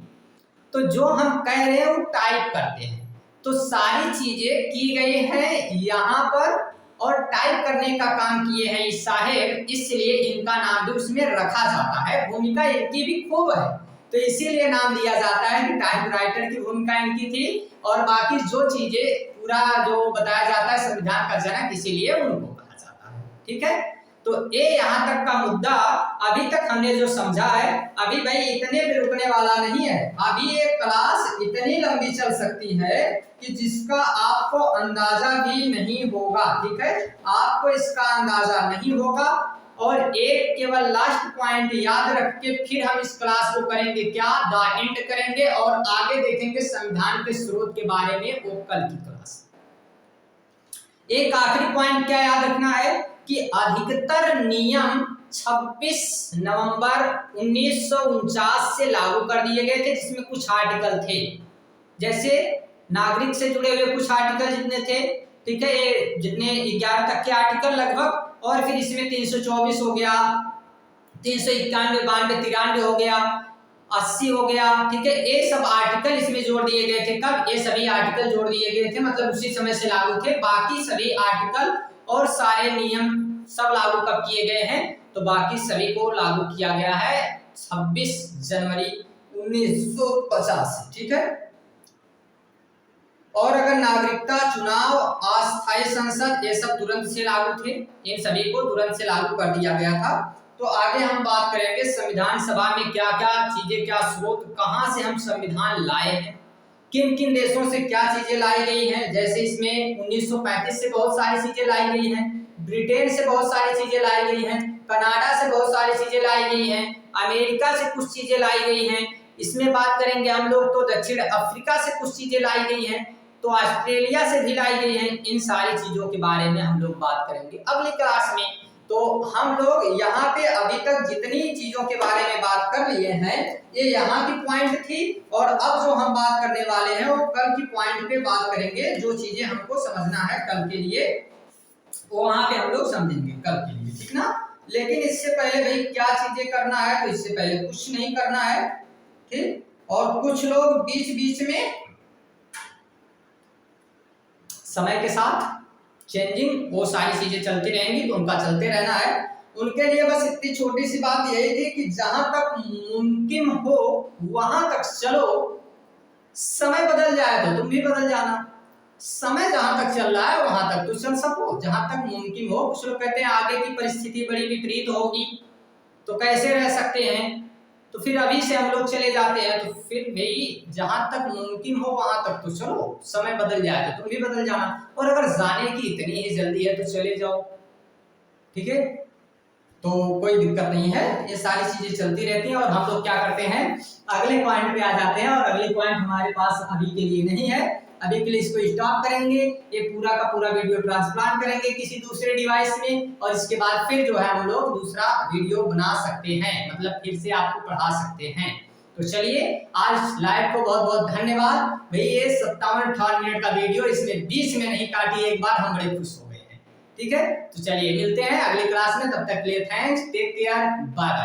तो जो हम कह रहे हैं वो टाइप करते हैं। तो सारी चीजें की गई हैं यहाँ पर और टाइप करने का काम किए हैं इस साहेब, इसलिए इनका नाम भी उसमें रखा जाता है। भूमिका इनकी भी खूब है, तो इसीलिए नाम दिया जाता है कि टाइप राइटर की भूमिका इनकी थी। और बाकी जो चीजें पूरा जो बताया जाता है संविधान का जनक, इसीलिए उनको कहा जाता है। ठीक है, तो ये यहाँ तक का मुद्दा अभी तक हमने जो समझा है। अभी भाई इतने पे रुकने वाला नहीं है, अभी ये क्लास इतनी लंबी चल सकती है कि जिसका आपको अंदाजा भी नहीं होगा। ठीक है, आपको इसका अंदाजा नहीं होगा। और एक केवल लास्ट पॉइंट याद रख के फिर हम इस क्लास को करेंगे क्या, द एंड करेंगे और आगे देखेंगे संविधान के स्रोत के बारे में, वो कल की क्लास। एक आखिरी पॉइंट क्या याद रखना है कि अधिकतर नियम 26 नवंबर 1949 से लागू कर दिए गए थे, जिसमें कुछ आर्टिकल थे, जैसे नागरिक से जुड़े हुए कुछ आर्टिकल जितने थे, ठीक है, ये जितने 11 तक के आर्टिकल लगभग, और फिर इसमें 324 हो गया, 391, 92, 93 हो गया, 80 हो गया, ठीक है, ये सब आर्टिकल इसमें जोड़ दिए गए थे। कब? ये सभी आर्टिकल जोड़ दिए गए थे, मतलब उसी समय से लागू थे। बाकी सभी आर्टिकल और सारे नियम सब लागू कब किए गए हैं? तो बाकी सभी को लागू किया गया है 26 जनवरी 1985, ठीक है। और अगर नागरिकता, चुनाव, अस्थायी संसद, ये सब तुरंत से लागू थे, इन सभी को तुरंत से लागू कर दिया गया था। तो आगे हम बात करेंगे संविधान सभा में क्या क्या चीजें, क्या स्रोत, कहां से हम संविधान लाए हैं, किन किन देशों से क्या चीजें लाई गई हैं। जैसे इसमें 1935 से बहुत सारी चीजें लाई गई हैं, ब्रिटेन से बहुत सारी चीजें लाई गई हैं, कनाडा से बहुत सारी चीजें लाई गई हैं, अमेरिका से कुछ चीजें लाई गई हैं। इसमें बात करेंगे हम लोग तो दक्षिण अफ्रीका से कुछ चीजें लाई गई हैं, तो ऑस्ट्रेलिया से भी लाई गई हैं। इन सारी चीजों के बारे में हम लोग बात करेंगे अगली क्लास में। तो हम लोग यहाँ पे अभी तक जितनी चीजों के बारे में बात कर लिए हैं, ये यहाँ की पॉइंट थी, और अब जो हम बात करने वाले हैं वो कल की पॉइंट पे बात करेंगे। जो चीजें हमको समझना है कल के लिए, वो वहां पे हम लोग समझेंगे कल के लिए, ठीक ना। लेकिन इससे पहले भाई क्या चीजें करना है, तो इससे पहले कुछ नहीं करना है, ठीक। और कुछ लोग बीच बीच में समय के साथ चेंजिंग, वो सारी चीजें चलती रहेंगी, तो उनका चलते रहना है। उनके लिए बस इतनी छोटी सी बात यही थी कि जहां तक मुमकिन हो वहां तक चलो, समय बदल जाए तो तुम भी बदल जाना। समय जहां तक चल रहा है वहां तक तो चल सको, जहां तक मुमकिन हो। कुछ लोग कहते हैं आगे की परिस्थिति बड़ी विपरीत होगी तो कैसे रह सकते हैं, तो फिर अभी से हम लोग चले जाते हैं। तो फिर भाई जहां तक मुमकिन हो वहां तक तो चलो, समय बदल जाए तो तुम भी बदल जाना। और अगर जाने की इतनी ही जल्दी है तो चले जाओ, ठीक है, तो कोई दिक्कत नहीं है। ये सारी चीजें चलती रहती हैं। और हम लोग क्या करते हैं, अगले पॉइंट पे आ जाते हैं, और अगले पॉइंट हमारे पास अभी के लिए नहीं है। अभी के लिए इसको स्टॉप करेंगे, ये पूरा का पूरा वीडियो ट्रांसप्लांट करेंगे किसी दूसरे डिवाइस में, और इसके बाद फिर जो है हम लोग दूसरा वीडियो बना सकते हैं, मतलब फिर से आपको पढ़ा सकते हैं। तो चलिए, आज लाइव को बहुत बहुत धन्यवाद भाई। ये 57-58 मिनट का वीडियो, इसमें बीच में नहीं काटी एक बार, हम बड़े खुश हो गए हैं, ठीक है। तो चलिए मिलते हैं अगली क्लास में, तब तक के लिए thanks, take care, bye bye.